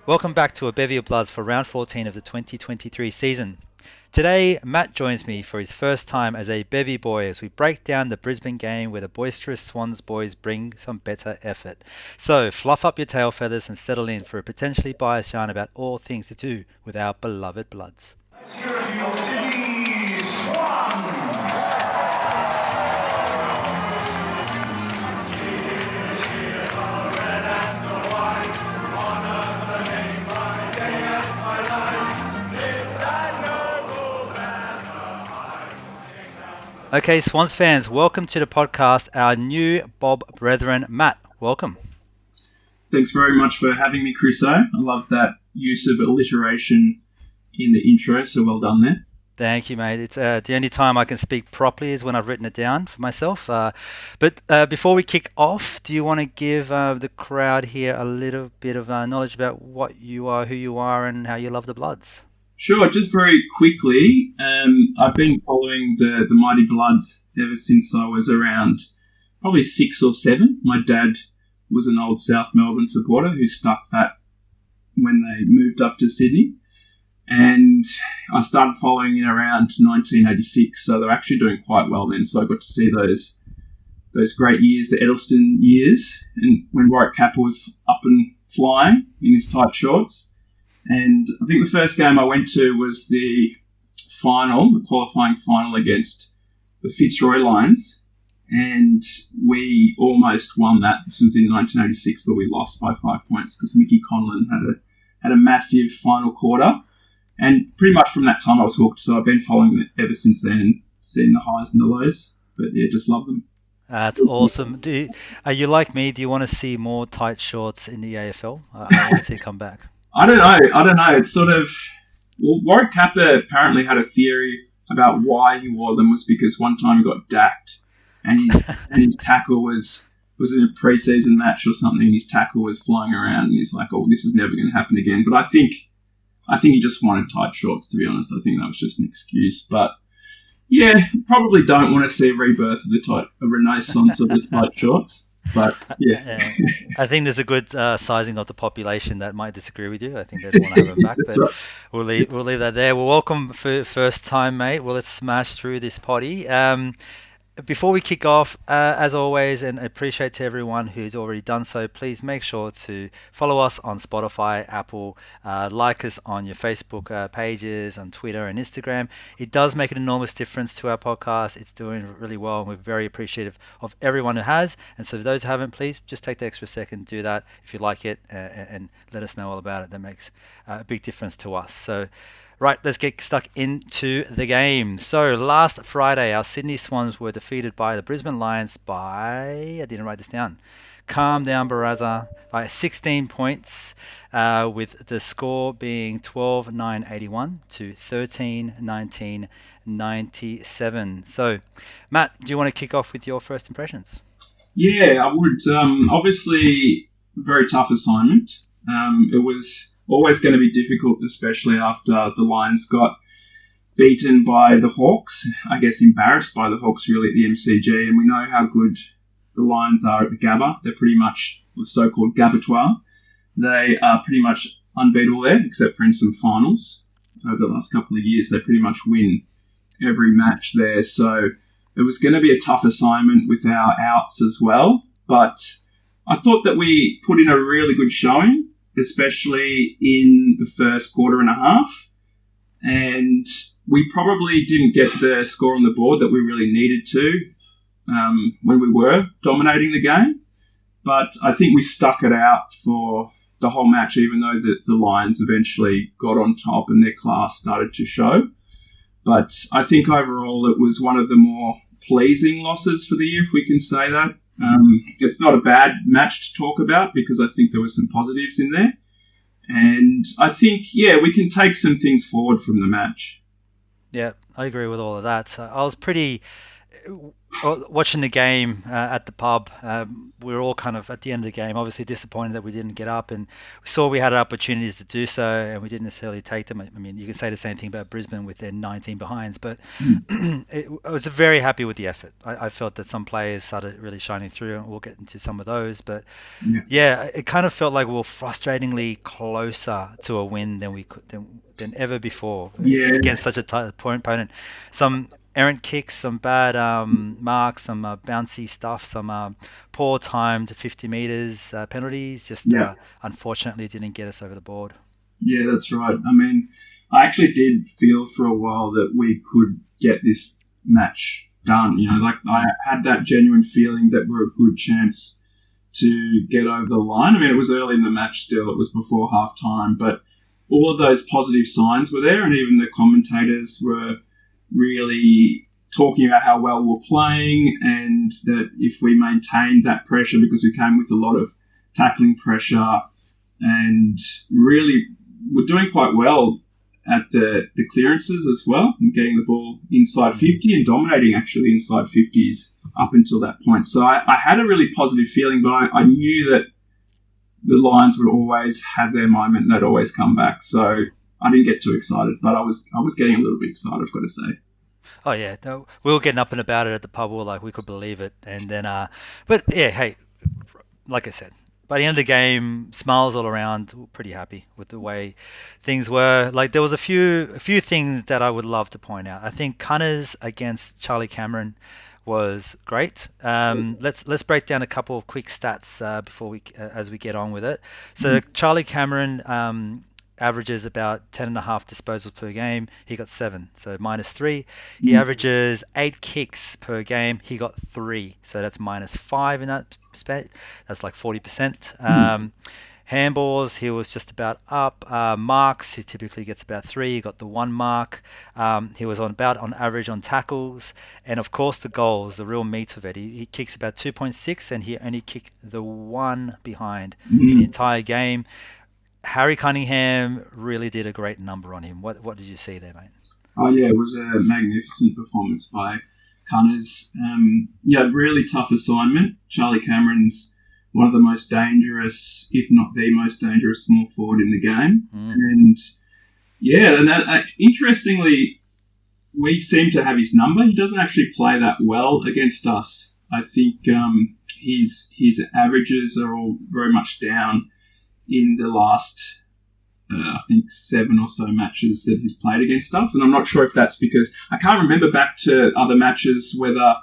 Welcome back to A Bevy of Bloods for round 14 of the 2023 season. Today, Matt joins me for his first time as a Bevy boy as we break down the Brisbane game where the boisterous Swans boys bring some better effort. So, fluff up your tail feathers and settle in for a potentially biased yarn about all things to do with our beloved Bloods. Swans! Okay, Swans fans, welcome to the podcast, our new Bob brethren, Matt. Welcome. Thanks very much for having me, Chris. I love that use of alliteration in the intro, so well done there. Thank you, mate. It's the only time I can speak properly is when I've written it down for myself. But before we kick off, do you want to give the crowd here a little bit of knowledge about what you are, who you are, and how you love the Bloods? Sure, just very quickly, I've been following the Mighty Bloods ever since I was around probably 6 or 7. My dad was an old South Melbourne supporter who stuck that when they moved up to Sydney. And I started following in around 1986, so they're actually doing quite well then. So I got to see those great years, the Edelstein years, and when Warwick Capper was up and flying in his tight shorts. And I think the first game I went to was the qualifying final against the Fitzroy Lions, and we almost won that. This was in 1986, but we lost by 5 points because Mickey Conlon had a massive final quarter. And pretty much from that time I was hooked, so I've been following it ever since then, seeing the highs and the lows. But yeah, just love them. That's awesome. Are you like me? Do you want to see more tight shorts in the AFL? I want to see it come back. I don't know. It's sort of... Well, Warwick Capper apparently had a theory about why he wore them was because one time he got dacked and his tackle was in a pre-season match or something, his tackle was flying around and he's like, oh, this is never going to happen again. But I think he just wanted tight shorts, to be honest. I think that was just an excuse. But yeah, probably don't want to see a rebirth of a renaissance of the tight shorts. But yeah. I think there's a good sizing of the population that might disagree with you. I think they'd want to have them back, but right. we'll leave that there. Well, welcome for first time, mate. Well, let's smash through this potty. Before we kick off, as always, and I appreciate to everyone who's already done so, please make sure to follow us on Spotify, Apple, like us on your Facebook pages, on Twitter and Instagram. It does make an enormous difference to our podcast. It's doing really well, and we're very appreciative of everyone who has. And so for those who haven't, please just take the extra second, do that if you like it, and let us know all about it. That makes a big difference to us. So, right, let's get stuck into the game. So last Friday, our Sydney Swans were defeated by the Brisbane Lions by, I didn't write this down, calm down Baraza, by 16 points, with the score being 12-9-81 to 13-19-97. So, Matt, do you want to kick off with your first impressions? Yeah, I would. Obviously, very tough assignment. It was always going to be difficult, especially after the Lions got beaten by the Hawks. I guess embarrassed by the Hawks, really, at the MCG. And we know how good the Lions are at the GABBA. They're pretty much the so-called Gabbatoire. They are pretty much unbeatable there, except for in some finals. Over the last couple of years, they pretty much win every match there. So it was going to be a tough assignment with our outs as well. But I thought that we put in a really good showing, especially in the first quarter and a half. And we probably didn't get the score on the board that we really needed to when we were dominating the game. But I think we stuck it out for the whole match, even though the Lions eventually got on top and their class started to show. But I think overall it was one of the more pleasing losses for the year, if we can say that. It's not a bad match to talk about because I think there were some positives in there. And I think, yeah, we can take some things forward from the match. Yeah, I agree with all of that. I was pretty watching the game at the pub, we were all kind of at the end of the game, obviously disappointed that we didn't get up, and we saw we had opportunities to do so, and we didn't necessarily take them. I mean, you can say the same thing about Brisbane with their 19 behinds, but I was very happy with the effort. I felt that some players started really shining through, and we'll get into some of those, but Yeah. yeah, it kind of felt like we were frustratingly closer to a win than we could than ever before Yeah. against such a tight opponent. Some errant kicks, some bad marks, some bouncy stuff, some poor timed 50 meters penalties. Just Yeah. unfortunately didn't get us over the board. Yeah, that's right. I mean, I actually did feel for a while that we could get this match done. Like I had that genuine feeling that we're a good chance to get over the line. I mean, it was early in the match still. It was before half time, but all of those positive signs were there, and even the commentators were really talking about how well we're playing, and that if we maintained that pressure, because we came with a lot of tackling pressure and really we're doing quite well at the clearances as well, and getting the ball inside 50 and dominating actually inside 50s up until that point. So I had a really positive feeling, but I knew that the Lions would always have their moment and they'd always come back. So I didn't get too excited, but I was getting a little bit excited, I've got to say. Oh yeah, no, we were getting up and about it at the pub. We were like, we could believe it, and then but yeah, hey, like I said, by the end of the game, smiles all around. We're pretty happy with the way things were. Like there was a few things that I would love to point out. I think Cunners against Charlie Cameron was great. Let's break down a couple of quick stats before as we get on with it. So Charlie Cameron averages about 10.5 disposals per game. He got 7, so -3. He averages 8 kicks per game. He got 3, so that's -5 in that respect. That's like 40%. Handballs, he was just about up. Marks, he typically gets about 3. He got the 1 mark. He was on average on tackles, and of course the goals, the real meat of it. He kicks about 2.6, and he only kicked the 1 behind for the entire game. Harry Cunningham really did a great number on him. What did you see there, mate? Oh yeah, it was a magnificent performance by Cunners. Yeah, really tough assignment. Charlie Cameron's one of the most dangerous, if not the most dangerous, small forward in the game. And yeah, and interestingly, we seem to have his number. He doesn't actually play that well against us. I think his averages are all very much down in the last, I think, 7 or so matches that he's played against us. And I'm not sure if that's because I can't remember back to other matches whether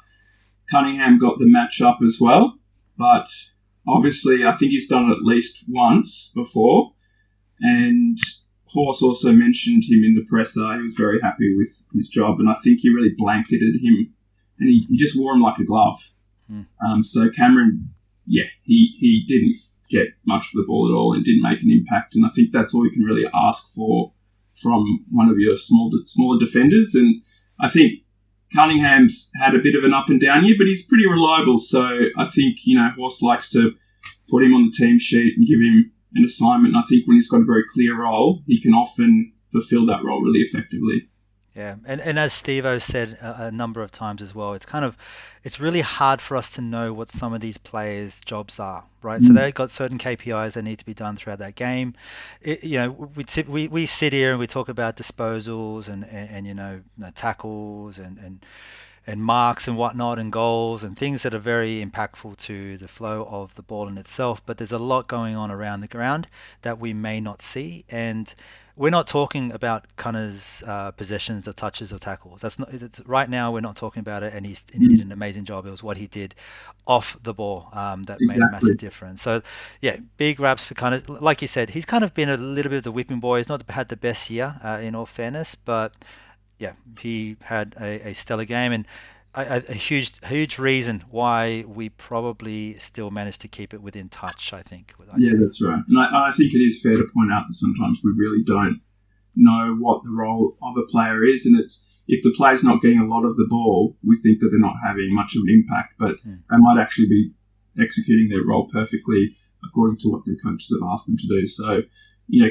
Cunningham got the match up as well. But obviously, I think he's done it at least once before. And Horse also mentioned him in the presser. He was very happy with his job. And I think he really blanketed him. And he just wore him like a glove. So Cameron, yeah, he didn't get much of the ball at all and didn't make an impact. And I think that's all you can really ask for from one of your smaller defenders. And I think Cunningham's had a bit of an up and down year, but he's pretty reliable. So I think, Horse likes to put him on the team sheet and give him an assignment. And I think when he's got a very clear role, he can often fulfill that role really effectively. Yeah, and as Steve-O said a number of times as well, it's really hard for us to know what some of these players' jobs are, right? So they've got certain KPIs that need to be done throughout that game. We sit here and we talk about disposals and tackles and marks and whatnot and goals and things that are very impactful to the flow of the ball in itself. But there's a lot going on around the ground that we may not see, and we're not talking about Cunner's possessions or touches or tackles. Right now we're not talking about it, and he did an amazing job. It was what he did off the ball that made a massive difference. So yeah, big raps for Cunner. Like you said, he's kind of been a little bit of the whipping boy. He's not had the best year in all fairness, but yeah, he had a stellar game, and a huge reason why we probably still managed to keep it within touch, I think. Yeah, that's right. And I think it is fair to point out that sometimes we really don't know what the role of a player is, and it's if the player's not getting a lot of the ball, we think that they're not having much of an impact, but they might actually be executing their role perfectly according to what their coaches have asked them to do. So,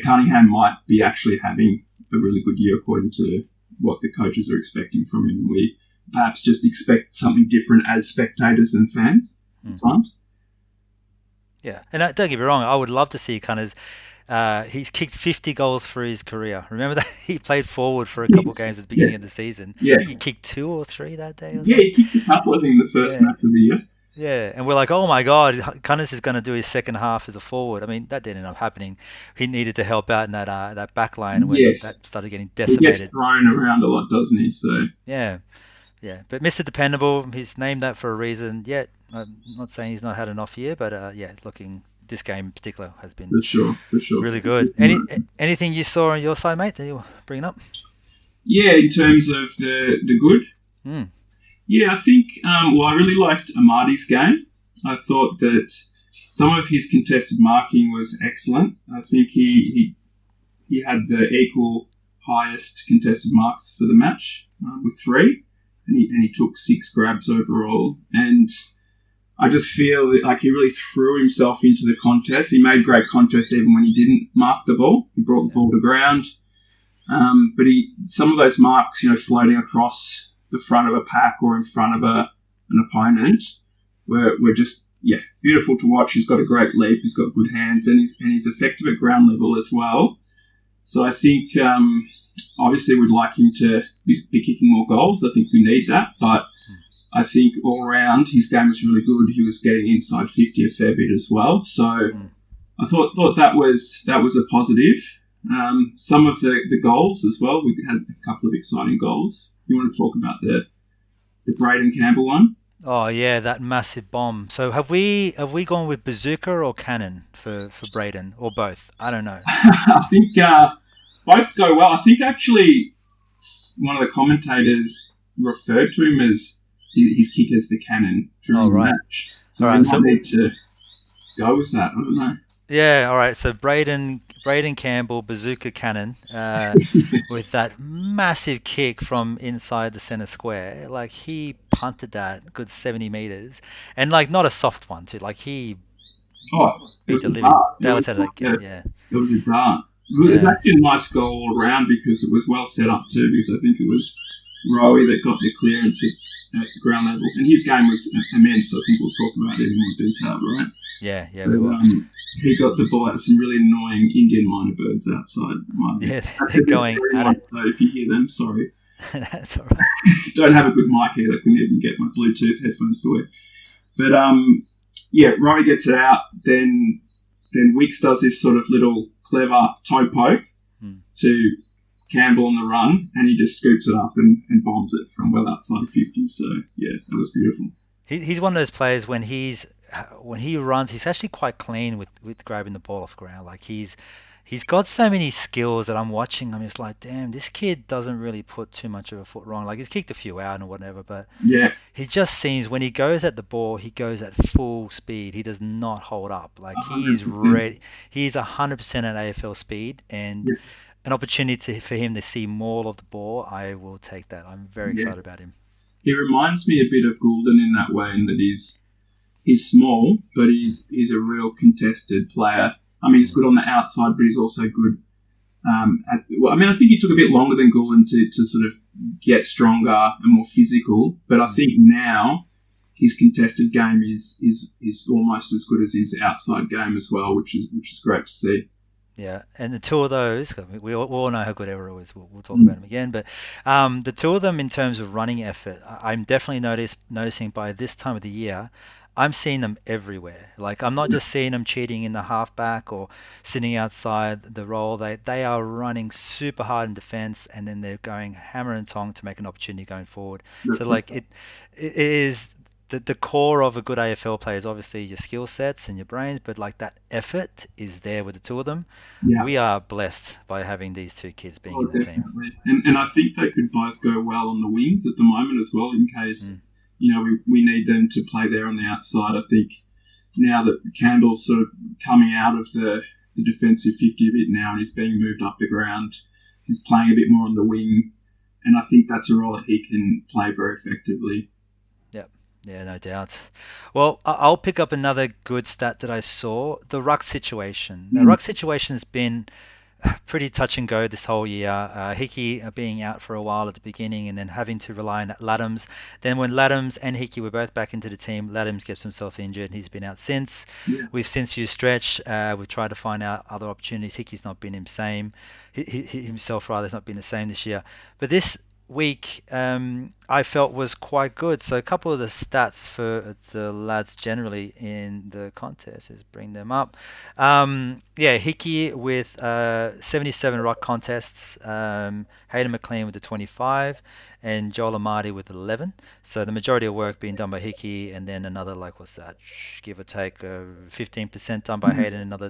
Cunningham might be actually having a really good year according to what the coaches are expecting from him. perhaps just expect something different as spectators and fans at times. Yeah, and don't get me wrong, I would love to see Cunners. He's kicked 50 goals for his career. Remember that he played forward for a couple of games at the beginning of the season. Yeah. I think he kicked 2 or 3 that day. Or yeah, he kicked a couple, I think, in the first match of the year. Yeah, and we're like, oh my God, Cunners is going to do his second half as a forward. I mean, that didn't end up happening. He needed to help out in that back line when that started getting decimated. He gets thrown around a lot, doesn't he? So yeah. But Mr. Dependable, he's named that for a reason. Yet, I'm not saying he's not had an off year, but this game in particular has been for sure really good. Anything you saw on your side, mate, that you bring up? Yeah, in terms of the good. Yeah, I think, I really liked Amadi's game. I thought that some of his contested marking was excellent. I think he had the equal highest contested marks for the match with 3, and he took 6 grabs overall. And I just feel like he really threw himself into the contest. He made great contests even when he didn't mark the ball. He brought the ball to ground. But some of those marks, floating across the front of a pack or in front of an opponent were just beautiful to watch. He's got a great leap, he's got good hands, and he's effective at ground level as well. So I think obviously we'd like him to be kicking more goals. I think we need that, but I think all round his game was really good. He was getting inside 50 a fair bit as well. So I thought that was a positive. Some of the goals as well. We had a couple of exciting goals. You want to talk about the Braden Campbell one? Oh yeah, that massive bomb. So have we gone with bazooka or cannon for Braden, or both? I don't know. I think both go well. I think actually one of the commentators referred to him as his kick as the cannon during the match. So we might need to go with that. I don't know. Yeah, all right. So Braden Campbell, bazooka cannon, with that massive kick from inside the center square. Like, he punted that good 70 meters, and like not a soft one too. Like, he beat the living daylights out of that game. Yeah, it was a dart. It was actually a nice goal all around because it was well set up too. Because I think it was Rowie that got the clearance at ground level, and his game was immense. I think we'll talk about it in more detail, right? Yeah, we will. He got the ball at some really annoying Indian minor birds outside. Yeah, they're going at it. So if you hear them, sorry. That's all right. Don't have a good mic here. I couldn't even get my Bluetooth headphones to work. But Rowie gets it out. Then Wicks does this sort of little clever toe poke to Campbell on the run, and he just scoops it up and bombs it from well outside of 50. So yeah, that was beautiful. He's one of those players when he runs, he's actually quite clean with grabbing the ball off the ground. Like, he's got so many skills that I'm watching. I'm just like, damn, this kid doesn't really put too much of a foot wrong. Like, he's kicked a few out and whatever, but he just seems, when he goes at the ball, he goes at full speed. He does not hold up. Like, he's ready. He's 100% at AFL speed, and an opportunity for him to see more of the ball, I will take that. I'm very excited about him. He reminds me a bit of Goulden in that way, in that he's small, but he's a real contested player. I mean, he's good on the outside, but he's also good I think he took a bit longer than Goulden to sort of get stronger and more physical, but I think now his contested game is almost as good as his outside game as well, which is great to see. Yeah, and the two of those, we all know how good Evero is. We'll talk about him again, but the two of them in terms of running effort, I'm definitely noticing by this time of the year, I'm seeing them everywhere. Like, I'm not just seeing them cheating in the halfback or sitting outside the role. They are running super hard in defense, and then they're going hammer and tong to make an opportunity going forward. So like it is. The core of a good AFL player is obviously your skill sets and your brains, but like that effort is there with the two of them. Yeah. We are blessed by having these two kids being in the team. And I think they could both go well on the wings at the moment as well, in case we need them to play there on the outside. I think now that Campbell's sort of coming out of the defensive 50 a bit now and he's being moved up the ground, he's playing a bit more on the wing, and I think that's a role that he can play very effectively. Yeah, no doubt. Well, I'll pick up another good stat that I saw, the ruck situation. The ruck situation has been pretty touch and go this whole year. Hickey being out for a while at the beginning and then having to rely on Laddams. Then when Laddams and Hickey were both back into the team, Laddams gets himself injured and he's been out since. Yeah. We've since used Stretch. We've tried to find out other opportunities. Hickey's not been himself rather, has not been the same this year. But this week I felt was quite good. So a couple of the stats for the lads generally in the contest is bring them up. Hickey with 77 rock contests, Hayden McLean with the 25, and Joel Amadi with 11. So the majority of work being done by Hickey, and then another what's that? Give or take 15% done by Hayden, another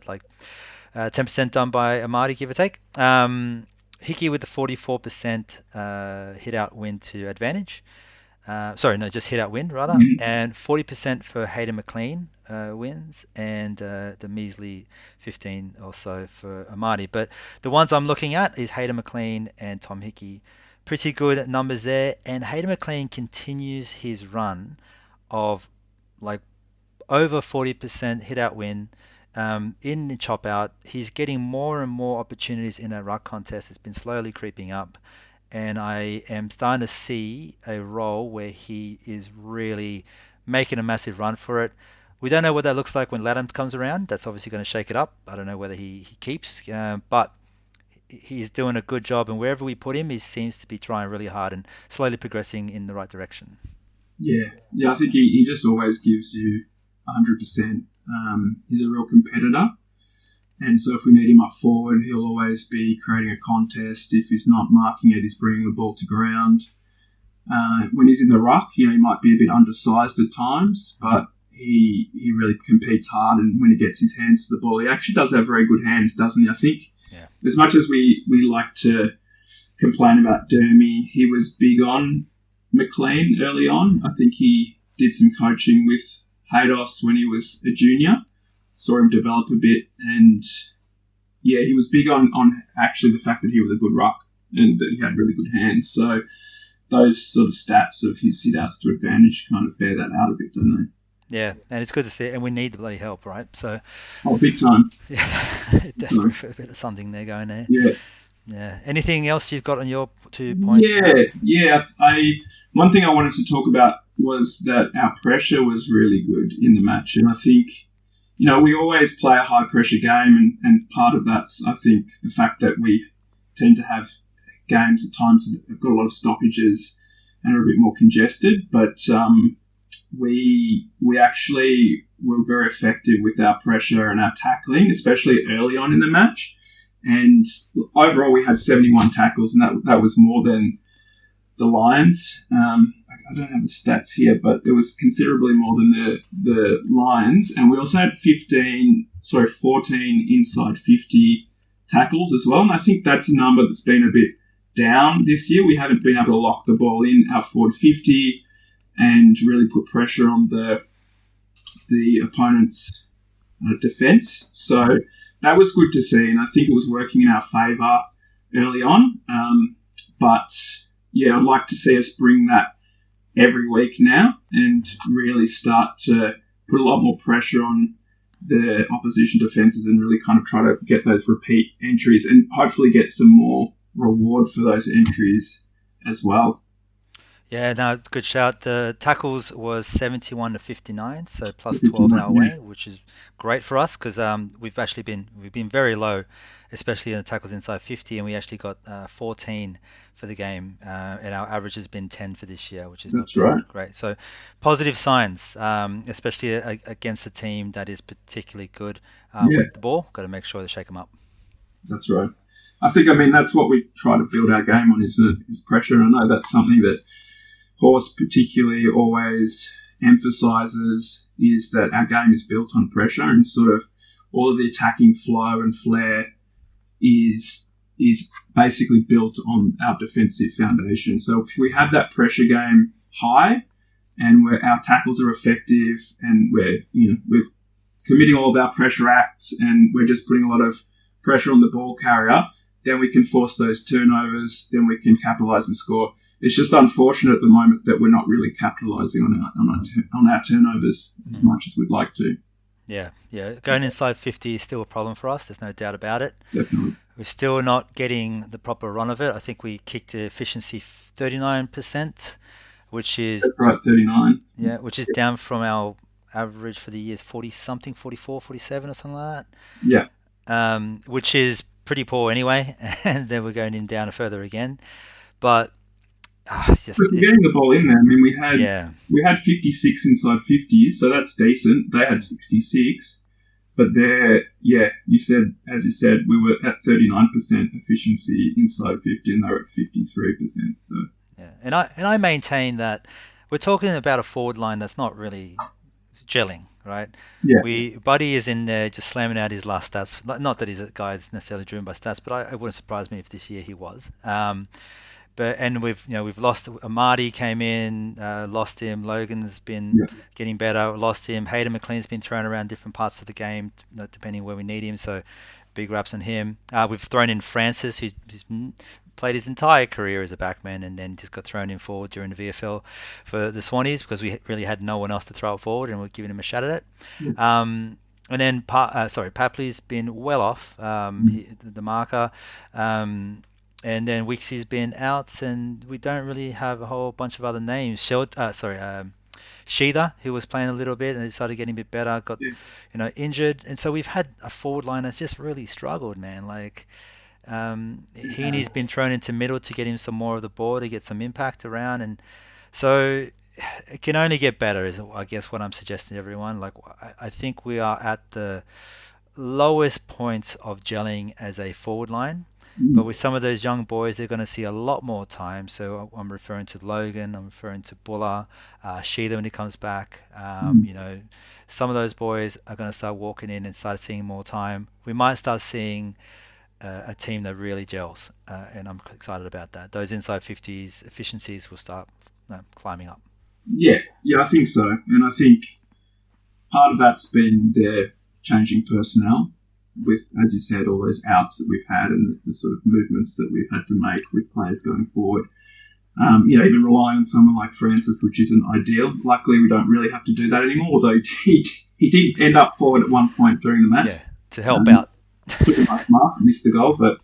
10% done by Amadi, give or take. Hickey with the 44% hit out win to advantage. Just hit out win rather, and 40% for Hayden McLean wins, and the measly 15 or so for Amadi. But the ones I'm looking at is Hayden McLean and Tom Hickey. Pretty good numbers there, and Hayden McLean continues his run of over 40% hit out win. In the chop out, he's getting more and more opportunities in that ruck contest. It's been slowly creeping up, and I am starting to see a role where he is really making a massive run for it. We don't know what that looks like when Latham comes around. That's obviously going to shake it up. I don't know whether he keeps, but he's doing a good job, and wherever we put him, he seems to be trying really hard and slowly progressing in the right direction. Yeah, I think he just always gives you 100%. He's a real competitor, and so if we need him up forward, he'll always be creating a contest. If he's not marking it, he's bringing the ball to ground. When he's in the ruck, he might be a bit undersized at times, but he really competes hard, and when he gets his hands to the ball, he actually does have very good hands, doesn't he? I think as much as we like to complain about Dermy, he was big on McLean early on. I think he did some coaching with Haydos when he was a junior, saw him develop a bit, and he was big on actually the fact that he was a good ruck and that he had really good hands. So those sort of stats of his sit-outs to advantage kind of bear that out a bit, don't they? Yeah, and it's good to see, and we need the bloody help, right? So, big time. Yeah, desperate for a bit of something there going there. Yeah. Anything else you've got on your 2 points? Yeah. One thing I wanted to talk about was that our pressure was really good in the match, and I think, we always play a high-pressure game, and part of that's, I think, the fact that we tend to have games at times that have got a lot of stoppages and are a bit more congested, but we actually were very effective with our pressure and our tackling, especially early on in the match. And overall, we had 71 tackles, and that was more than the Lions. I don't have the stats here, but it was considerably more than the Lions. And we also had 14 inside 50 tackles as well. And I think that's a number that's been a bit down this year. We haven't been able to lock the ball in our forward 50 and really put pressure on the opponent's defence. So that was good to see, and I think it was working in our favour early on. I'd like to see us bring that every week now and really start to put a lot more pressure on the opposition defences and really kind of try to get those repeat entries and hopefully get some more reward for those entries as well. Yeah, no, good shout. The tackles was 71 to 59, so plus 12 in our way, which is great for us because we've been very low, especially in the tackles inside 50, and we actually got 14 for the game, and our average has been 10 for this year, which is great. So positive signs, especially against a team that is particularly good with the ball. Got to make sure to shake them up. That's right. I think, that's what we try to build our game on is pressure. I know that's something that Horse particularly always emphasises, is that our game is built on pressure, and sort of all of the attacking flow and flair is basically built on our defensive foundation. So if we have that pressure game high and where our tackles are effective and we're committing all of our pressure acts and we're just putting a lot of pressure on the ball carrier, then we can force those turnovers, then we can capitalise and score. It's just unfortunate at the moment that we're not really capitalising on our turnovers as much as we'd like to. Yeah, yeah. Going inside 50 is still a problem for us. There's no doubt about it. Definitely. We're still not getting the proper run of it. I think we kicked the efficiency 39%, which is That's right, 39. yeah, which is down from our average for the year's 40 something, 44, 47 or something like Yeah. that. Which is pretty poor anyway. And then we're going in down further again. But it's just Because we're getting the ball in there. I mean, yeah, we had 56 inside 50, so that's decent. They had 66. But you said, as you said, we were at 39% efficiency inside 50, and they were at 53%. So yeah. And I maintain that we're talking about a forward line that's not really gelling, right? yeah, Buddy is in there just slamming out his last stats. Not that he's a guy that's necessarily driven by stats, but it wouldn't surprise me if this year he was. And we've lost Amadi came in, lost him. Logan's been yeah, getting better, lost him. Hayden McLean's been thrown around different parts of the game, depending where we need him. So big raps on him. We've thrown in Francis, who's played his entire career as a backman, and then just got thrown in forward during the VFL for the Swannies because we really had no one else to throw it forward, and we're giving him a shot at yeah. it. And then Papley's been well off the marker. And then Wixie's been out, and we don't really have a whole bunch of other names. Sheether, who was playing a little bit and started getting a bit better, got Yeah. injured, and so we've had a forward line that's just really struggled, man. Like Heaney's been thrown into middle to get him some more of the ball to get some impact around, and so it can only get better, is I guess what I'm suggesting to everyone. Like I think we are at the lowest point of gelling as a forward line. But with some of those young boys, they're going to see a lot more time. So I'm referring to Logan, I'm referring to Buller, Sheila when he comes back. Some of those boys are going to start walking in and start seeing more time. We might start seeing a team that really gels, and I'm excited about that. Those inside 50s efficiencies will start climbing up. Yeah, I think so. And I think part of that's been their changing personnel with, as you said, all those outs that we've had and the sort of movements that we've had to make with players going forward. Even relying on someone like Francis, which isn't ideal. Luckily, we don't really have to do that anymore, although he did end up forward at one point during the match. Yeah, to help out. Took a nice mark, missed the goal, but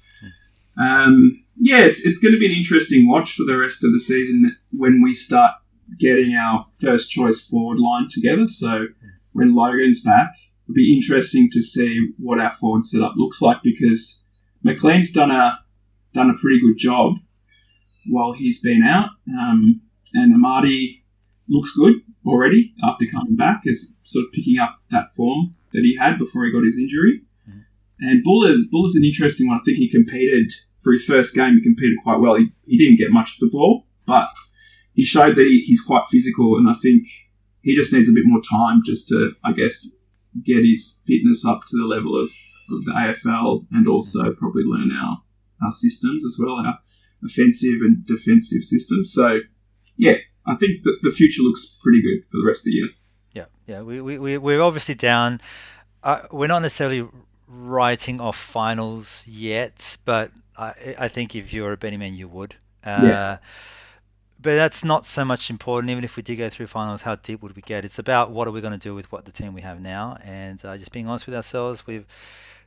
it's going to be an interesting watch for the rest of the season when we start getting our first choice forward line together. So when Logan's back, it'll be interesting to see what our forward setup looks like because McLean's done a pretty good job while he's been out, and Amadi looks good already after coming back, is sort of picking up that form that he had before he got his injury. And Buller's an interesting one. I think he competed for his first game. He competed quite well. He didn't get much of the ball, but he showed that he's quite physical, and I think he just needs a bit more time just to, I guess, get his fitness up to the level of the AFL and also probably learn our systems as well, our offensive and defensive systems. So, yeah, I think that the future looks pretty good for the rest of the year. Yeah. We're obviously down. We're not necessarily writing off finals yet, but I think if you're a betting man, you would. Yeah. But that's not so much important. Even if we did go through finals, how deep would we get? It's about what are we going to do with what the team we have now, and just being honest with ourselves. We've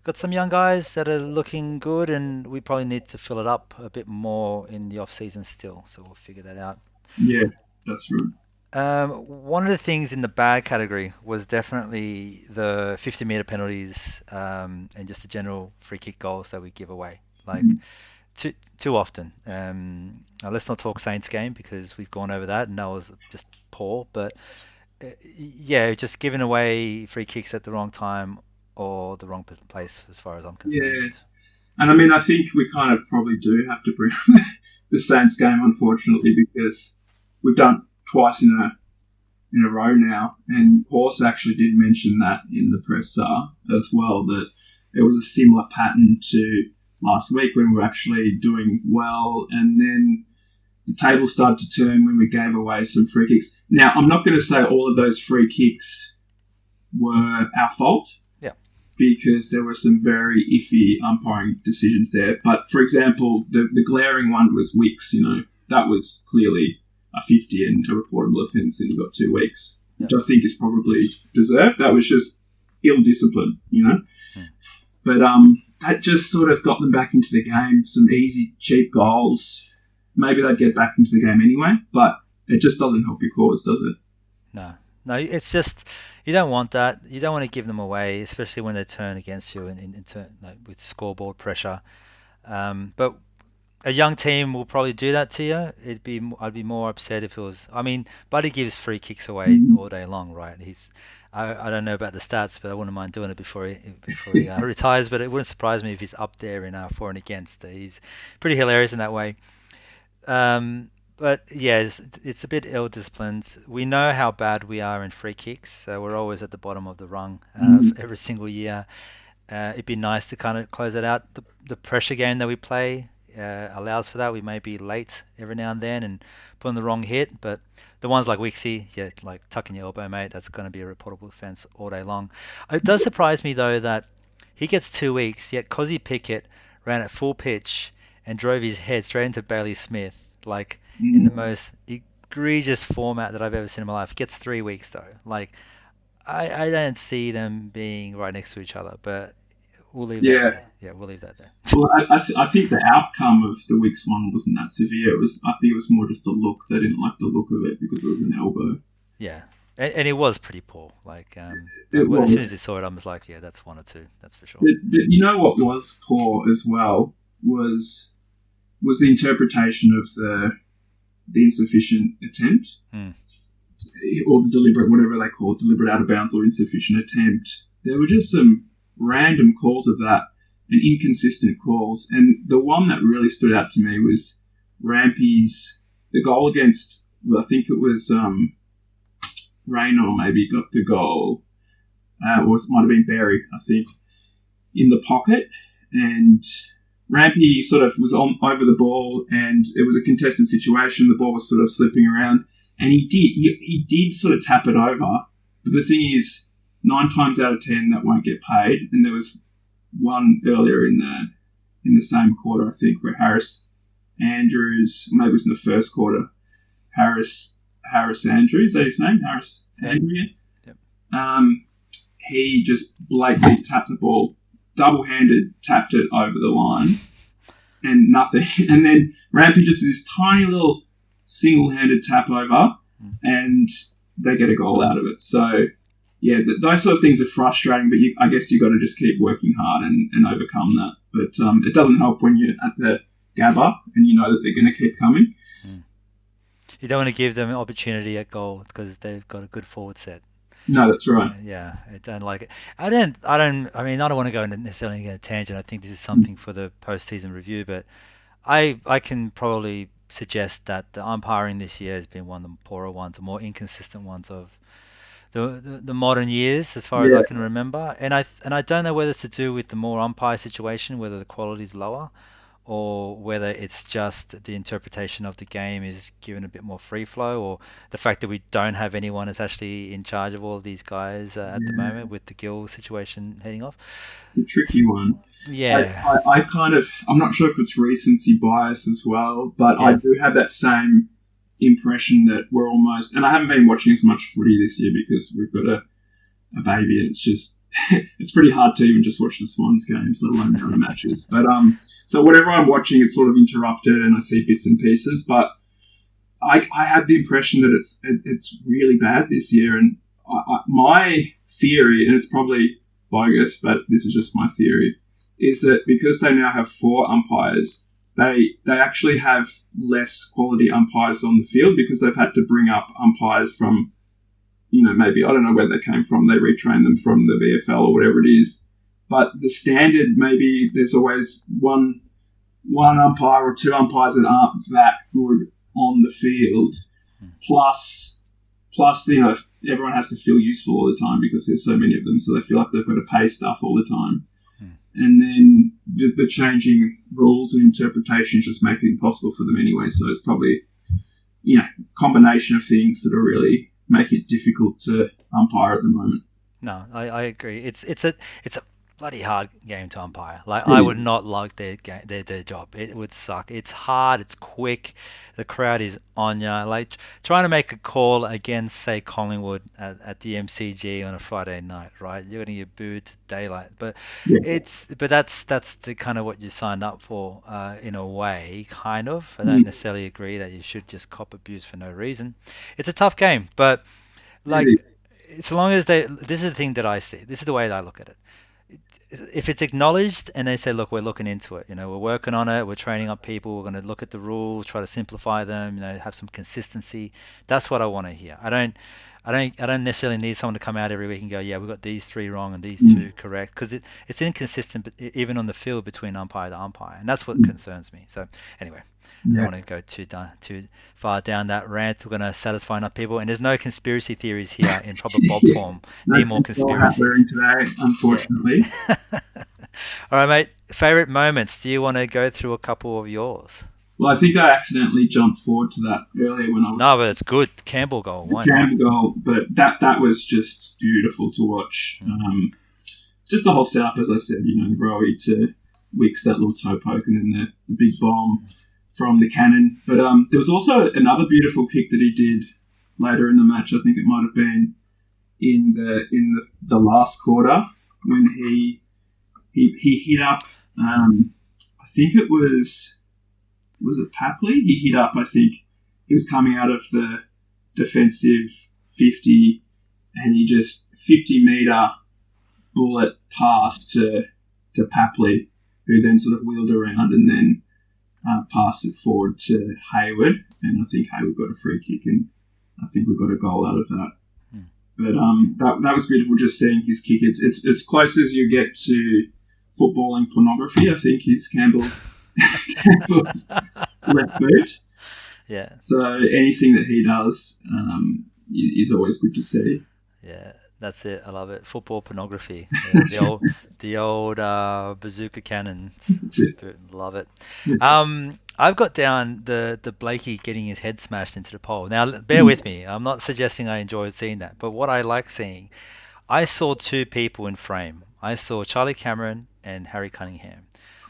got some young guys that are looking good, and we probably need to fill it up a bit more in the off season still. So we'll figure that out. Yeah, that's right. One of the things in the bad category was definitely the 50-meter penalties and just the general free kick goals that we give away. Like too often. Let's not talk Saints game because we've gone over that and that was just poor. But just giving away free kicks at the wrong time or the wrong place as far as I'm concerned. Yeah, and I mean I think we kind of probably do have to bring the Saints game, unfortunately, because we've done twice in a row now, and Horse actually did mention that in the presser as well, that it was a similar pattern to last week when we were actually doing well, and then the table started to turn when we gave away some free kicks. Now, I'm not going to say all of those free kicks were our fault, because there were some very iffy umpiring decisions there. But, for example, the glaring one was Wicks, that was clearly a 50 and a reportable offence, and he got 2 weeks, which I think is probably deserved. That was just ill discipline, Hmm. But that just sort of got them back into the game. Some easy, cheap goals. Maybe they'd get back into the game anyway, but it just doesn't help your cause, does it? No, it's just you don't want that. You don't want to give them away, especially when they turn against you in turn, like, with scoreboard pressure. But a young team will probably do that to you. I'd be more upset if it was. I mean, Buddy gives free kicks away Mm. all day long, right? I don't know about the stats, but I wouldn't mind doing it before he retires. But it wouldn't surprise me if he's up there in for and against. He's pretty hilarious in that way. But yeah, it's a bit ill-disciplined. We know how bad we are in free kicks, so we're always at the bottom of the rung every single year. It'd be nice to kind of close it out. The pressure game that we play allows for that. We may be late every now and then and put on the wrong hit, but the ones like Wixie, yeah, like tucking your elbow, mate, that's going to be a reportable offence all day long. It does surprise me though that he gets 2 weeks, yet Cozzy Pickett ran at full pitch and drove his head straight into Bailey Smith, like in the Mm. most egregious format that I've ever seen in my life. He gets 3 weeks though. Like I don't see them being right next to each other, but we'll leave that Yeah. there. Yeah, we'll leave that there. Well, I think the outcome of the Wicks one wasn't that severe. I think it was more just the look. They didn't like the look of it because it was an elbow. Yeah, and it was pretty poor. Like, It as soon was. as you saw it, I was like, yeah, that's one or two, that's for sure. You know what was poor as well was the interpretation of the insufficient attempt, Hmm. or the deliberate, whatever they call it, deliberate out of bounds or insufficient attempt. There were just some random calls of that and inconsistent calls. And the one that really stood out to me was Rampy's, the goal against, well, I think it was Raynor maybe got the goal, or it might have been Berry, I think, in the pocket. And Rampy sort of was on over the ball, and it was a contested situation. The ball was sort of slipping around, and he did sort of tap it over. But the thing is, 9 times out of 10 that won't get paid. And there was one earlier in the same quarter, I think, where Harris Andrews, maybe it was in the first quarter, Harris Andrews, is that his name? Harris Andrews. Yep. He just blatantly tapped the ball, double-handed, tapped it over the line, and nothing. And then Rampy just this tiny little single-handed tap over, and they get a goal out of it. So, yeah, those sort of things are frustrating, but I guess you got to just keep working hard and overcome that. But it doesn't help when you're at the GABBA and you know that they're going to keep coming. You don't want to give them an opportunity at goal because they've got a good forward set. No, that's right. Yeah, I don't like it. I mean, I don't want to go into necessarily a tangent. I think this is something for the post-season review, but I can probably suggest that the umpiring this year has been one of the poorer ones, the more inconsistent ones of the modern years, as far as Yeah, I can remember. And I don't know whether it's to do with the more umpire situation, whether the quality is lower, or whether it's just the interpretation of the game is given a bit more free flow, or the fact that we don't have anyone that's actually in charge of all of these guys at the yeah, moment with the Gill situation heading off. it's a tricky one. Yeah, I kind of, I'm not sure if it's recency bias as well, but I yeah, do have that same impression that we're almost, and I haven't been watching as much footy this year because we've got a baby, and it's just, it's pretty hard to even just watch the Swans games, let alone the other matches. But so whatever I'm watching, it's sort of interrupted, and I see bits and pieces. But I have the impression that it's really bad this year, and my theory, and it's probably bogus, but this is just my theory, is that because they now have 4 umpires, they actually have less quality umpires on the field because they've had to bring up umpires from, maybe, I don't know where they came from. They retrain them from the VFL or whatever it is. But the standard, maybe there's always one umpire or 2 umpires that aren't that good on the field. Plus, everyone has to feel useful all the time because there's so many of them. So they feel like they've got to pay stuff all the time. And then the changing rules and interpretations just make it impossible for them anyway. So it's probably, combination of things that are really make it difficult to umpire at the moment. no, I agree. It's bloody hard game to umpire. Like I It would not like their job. It would suck. It's hard. It's quick. The crowd is on ya. Like trying to make a call against, say, Collingwood at the MCG on a Friday night, right? You're gonna get booed to daylight. But yeah. that's the kind of what you signed up for, in a way, kind of. I don't Mm, necessarily agree that you should just cop abuse for no reason. It's a tough game, but it is. like, so long as they, this is the thing that I see. This is the way that I look at it. If it's acknowledged and they say, look, we're looking into it, we're working on it, we're training up people, we're going to look at the rules, try to simplify them, have some consistency. That's what I want to hear. I don't necessarily need someone to come out every week and go, yeah, we've got these three wrong and these two Mm, correct, because it's inconsistent, but even on the field between umpire to umpire, and that's what mm, concerns me. So anyway, I don't yeah. want to go too far down that rant. We're going to satisfy enough people, and there's no conspiracy theories here in proper Bob Yeah. form. No Need more tinfoil hat conspiracies. wearing today, Yeah. unfortunately. All right, mate. Favorite moments? Do you want to go through a couple of yours? Well, I think I accidentally jumped forward to that earlier when I was No, but it's good. Campbell goal. the Why not? cam goal, but that was just beautiful to watch. Mm. Just the whole setup, as I said, Rowie to Wicks, that little toe poke, and then the big bomb from the cannon. But there was also another beautiful kick that he did later in the match. I think it might have been in the last quarter when he hit up. I think it was it Papley? He hit up. I think he was coming out of the defensive 50, and he just 50-meter bullet pass to Papley, who then sort of wheeled around and then passed it forward to Hayward, and I think Hayward got a free kick, and I think we got a goal out of that. Hmm. But that was beautiful, just seeing his kick. It's as close as you get to footballing pornography, I think, is Campbell's left boot. Yeah. So anything that he does is always good to see. Yeah. That's it. I love it. Football pornography. Yeah, the old bazooka cannon. That's it. Love it. I've got down the Blakey getting his head smashed into the pole. Now, bear with me. I'm not suggesting I enjoyed seeing that, but what I like seeing, I saw two people in frame. I saw Charlie Cameron and Harry Cunningham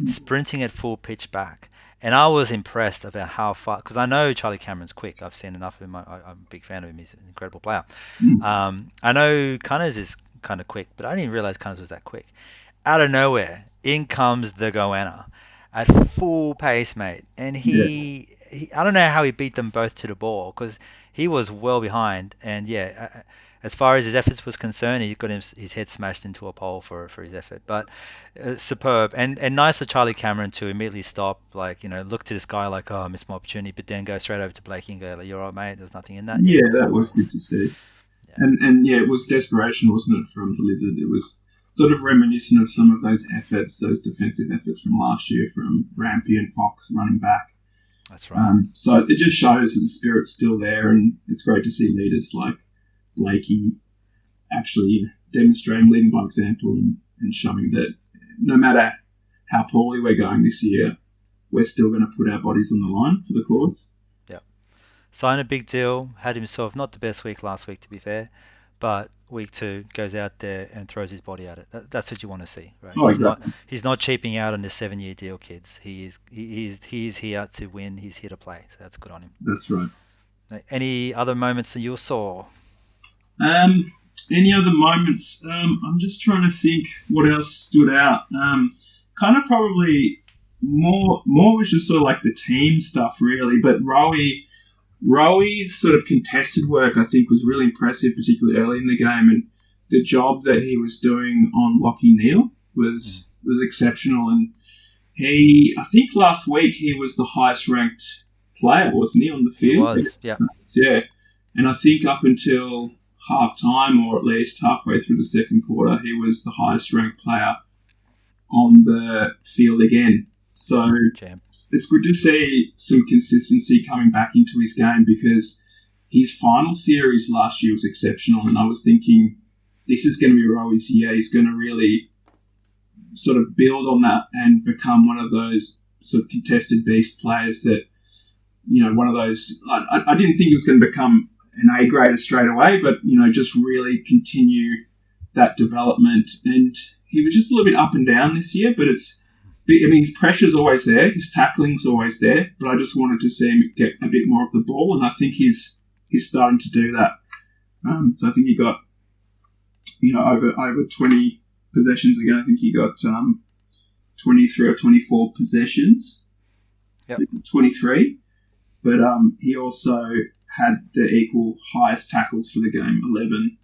sprinting at full pitch back. And I was impressed about how far, because I know Charlie Cameron's quick. I've seen enough of him. I'm a big fan of him. He's an incredible player. I know Cunners is kind of quick, but I didn't realize Cunners was that quick. Out of nowhere, in comes the goanna at full pace, mate. And Yeah. he I don't know how he beat them both to the ball, because he was well behind. And yeah, as far as his efforts was concerned, he got his head smashed into a pole for his effort. But superb, and nice of Charlie Cameron to immediately stop, like, look to this guy like, oh, I missed my opportunity, but then go straight over to Blakey and go, like, you're all right, mate. There's nothing in that. Yeah, Yeah, cool, that no was good worries. to see. Yeah, And yeah, it was desperation, wasn't it, from the Lizard? It was sort of reminiscent of some of those efforts, those defensive efforts from last year from Rampy and Fox running back. that's right. So it just shows that the spirit's still there, and it's great to see leaders like Blakey actually demonstrating, leading by example, and showing that no matter how poorly we're going this year, we're still going to put our bodies on the line for the cause. Yeah. Signed a big deal. Had himself not the best week last week, to be fair, but week two goes out there and throws his body at it. That's what you want to see, right? Oh, exactly. He's not cheaping out on this 7-year deal, kids. He is here to win. He's here to play. So that's good on him. That's right. Any other moments that you saw? Any other moments? I'm just trying to think what else stood out. Kind of probably more was just sort of like the team stuff, really. But Rowie's sort of contested work, I think, was really impressive, particularly early in the game, and the job that he was doing on Lockie Neal was exceptional. And I think last week he was the highest ranked player, wasn't he, on the He field? was, yeah. Yeah. And I think up until half time, or at least halfway through the second quarter, he was the highest ranked player on the field again. So Champ. it's good to see some consistency coming back into his game, because his final series last year was exceptional, and I was thinking this is going to be Rowie's year. He's going to really sort of build on that and become one of those sort of contested beast players that, one of those, I didn't think he was going to become an A-grader straight away, but, just really continue that development. And he was just a little bit up and down this year, but his pressure's always there, his tackling's always there, but I just wanted to see him get a bit more of the ball, and I think he's starting to do that. So I think he got, over 20 possessions ago. I think he got 23 or 24 possessions. Yep. 23. But he also had the equal highest tackles for the game, 11,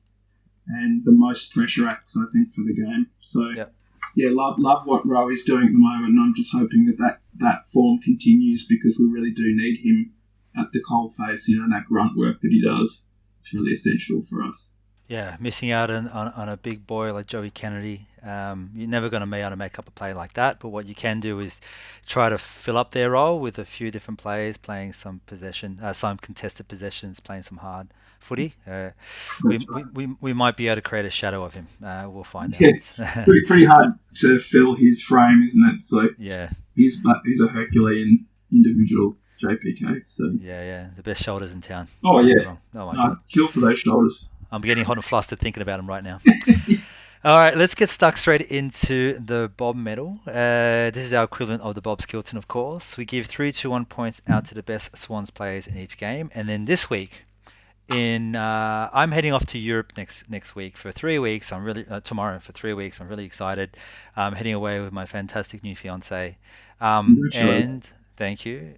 and the most pressure acts, I think, for the game. So, yep. Yeah, love what Rowi's doing at the moment, and I'm just hoping that form continues, because we really do need him at the coalface, that grunt work that he does. It's really essential for us. Yeah, missing out on a big boy like Joey Kennedy. You're never going to be able to make up a play like that, but what you can do is try to fill up their role with a few different players, playing some contested possessions, playing some hard footy. We might be able to create a shadow of him. We'll find out. Yeah, pretty hard to fill his frame, isn't it? So yeah, he's a Herculean individual, JPK. So yeah, the best shoulders in town. Oh yeah, God. Kill for those shoulders. I'm getting hot and flustered thinking about him right now. All right, let's get stuck straight into the Bob medal. This is our equivalent of the Bob Skilton, of course. We give 3, 2, 1 points out to the best Swans players in each game. And then this week, I'm heading off to Europe next week for 3 weeks. Tomorrow for 3 weeks. I'm really excited. I'm heading away with my fantastic new fiance. And thank you.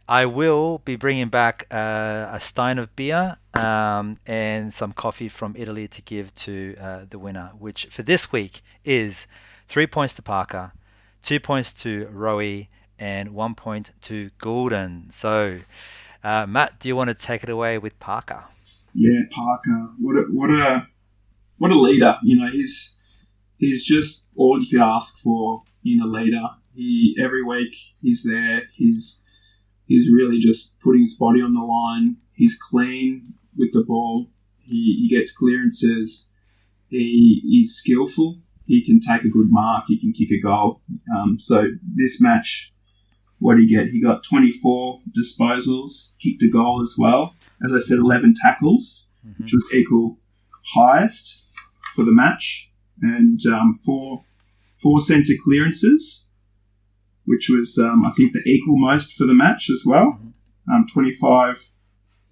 I will be bringing back a stein of beer and some coffee from Italy to give to the winner, which for this week is 3 points to Parker, 2 points to Rowie, and 1 point to Goulden. So, Matt, do you want to take it away with Parker? Yeah, Parker. What a leader. He's just all you could ask for in a leader. Every week he's there. He's really just putting his body on the line. He's clean with the ball. He gets clearances. He's skillful. He can take a good mark. He can kick a goal. So this match, what did he get? He got 24 disposals, kicked a goal as well. As I said, 11 tackles, which was equal highest for the match, and four centre clearances, which was, I think, the equal most for the match as well. 25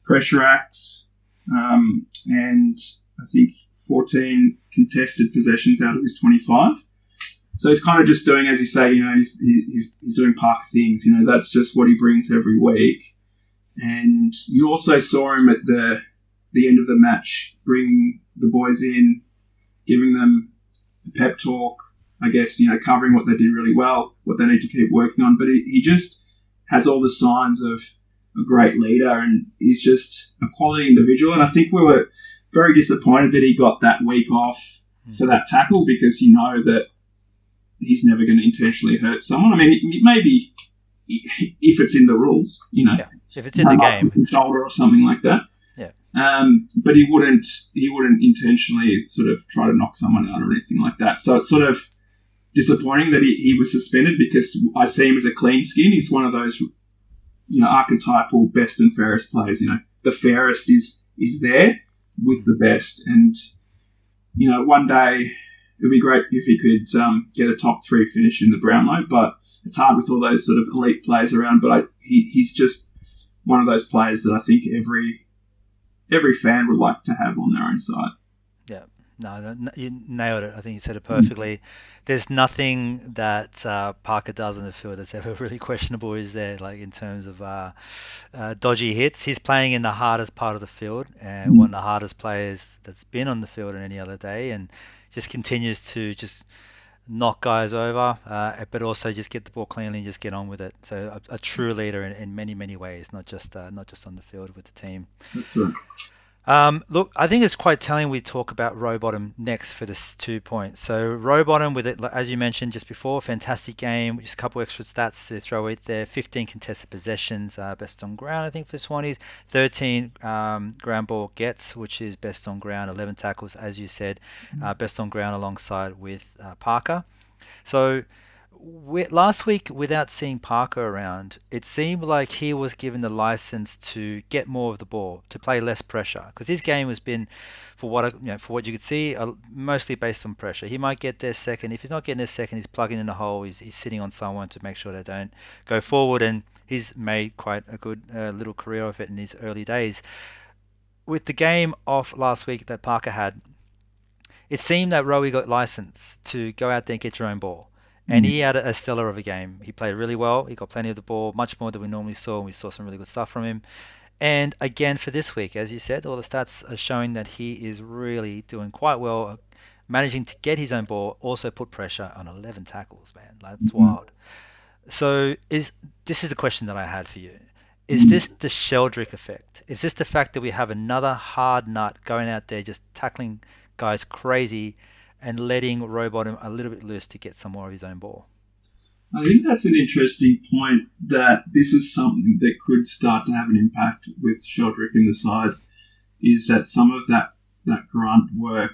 pressure acts, and I think 14 contested possessions out of his 25. So he's kind of just doing, as you say, he's doing Parker things. That's just what he brings every week. And you also saw him at the end of the match, bringing the boys in, giving them a pep talk, I guess, covering what they did really well, what they need to keep working on. But he just has all the signs of a great leader, and he's just a quality individual. And I think we were very disappointed that he got that week off for that tackle, because that he's never going to intentionally hurt someone. I mean, maybe if it's in the rules, Yeah, if it's in the game, shoulder or something like that. Yeah. But he wouldn't intentionally sort of try to knock someone out or anything like that. So it's sort of disappointing that he was suspended, because I see him as a clean skin. He's one of those, archetypal best and fairest players. The fairest is there with the best, and one day it would be great if he could get a top 3 finish in the Brownlow, but it's hard with all those sort of elite players around. But he's just one of those players that I think every fan would like to have on their own side. Yeah, no, you nailed it. I think you said it perfectly. There's nothing that Parker does on the field that's ever really questionable, is there? Like in terms of dodgy hits, he's playing in the hardest part of the field, and one of the hardest players that's been on the field on any other day, and just continues to just knock guys over, but also just get the ball cleanly and just get on with it. So a true leader in many, many ways, not just on the field with the team. That's right. Look, I think it's quite telling we talk about Rowbottom next for this 2 points. So Rowbottom, with it, as you mentioned just before, fantastic game. Just a couple extra stats to throw out there. 15 contested possessions, best on ground, I think, for Swannies. 13 ground ball gets, which is best on ground. 11 tackles, as you said, best on ground alongside with Parker. So Last week, without seeing Parker around, it seemed like he was given the license to get more of the ball, to play less pressure, because his game has been, for what you could see, mostly based on pressure. He might get there second. If he's not getting there second, he's plugging in a hole. He's sitting on someone to make sure they don't go forward, and he's made quite a good little career of it in his early days. With the game off last week that Parker had, it seemed that Rowie got licensed to go out there and get your own ball. And he had a stellar of a game. He played really well. He got plenty of the ball, much more than we normally saw. And we saw some really good stuff from him. And again, for this week, as you said, all the stats are showing that he is really doing quite well, managing to get his own ball, also put pressure on 11 tackles, man. That's wild. So this is the question that I had for you. Is this the Sheldrick effect? Is this the fact that we have another hard nut going out there just tackling guys crazy and letting Rowbottom a little bit loose to get some more of his own ball? I think that's an interesting point, that this is something that could start to have an impact with Sheldrick in the side, is that some of that grunt work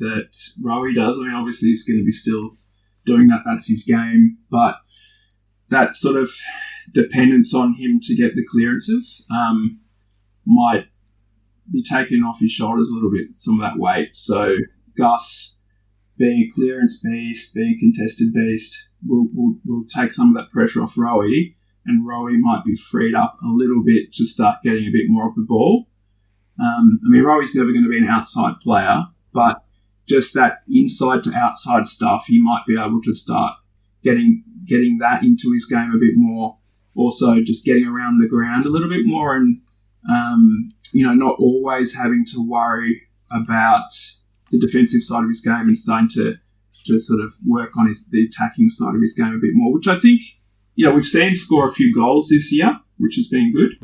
that Rowie does, I mean, obviously he's going to be still doing that, that's his game, but that sort of dependence on him to get the clearances might be taken off his shoulders a little bit, some of that weight. So Gus, being a clearance beast, being a contested beast, will take some of that pressure off Rowie, and Rowie might be freed up a little bit to start getting a bit more of the ball. I mean, Rowie's never going to be an outside player, but just that inside to outside stuff, he might be able to start getting that into his game a bit more. Also, just getting around the ground a little bit more, and not always having to worry about the defensive side of his game, and starting to sort of work on the attacking side of his game a bit more, which I think, we've seen him score a few goals this year, which has been good.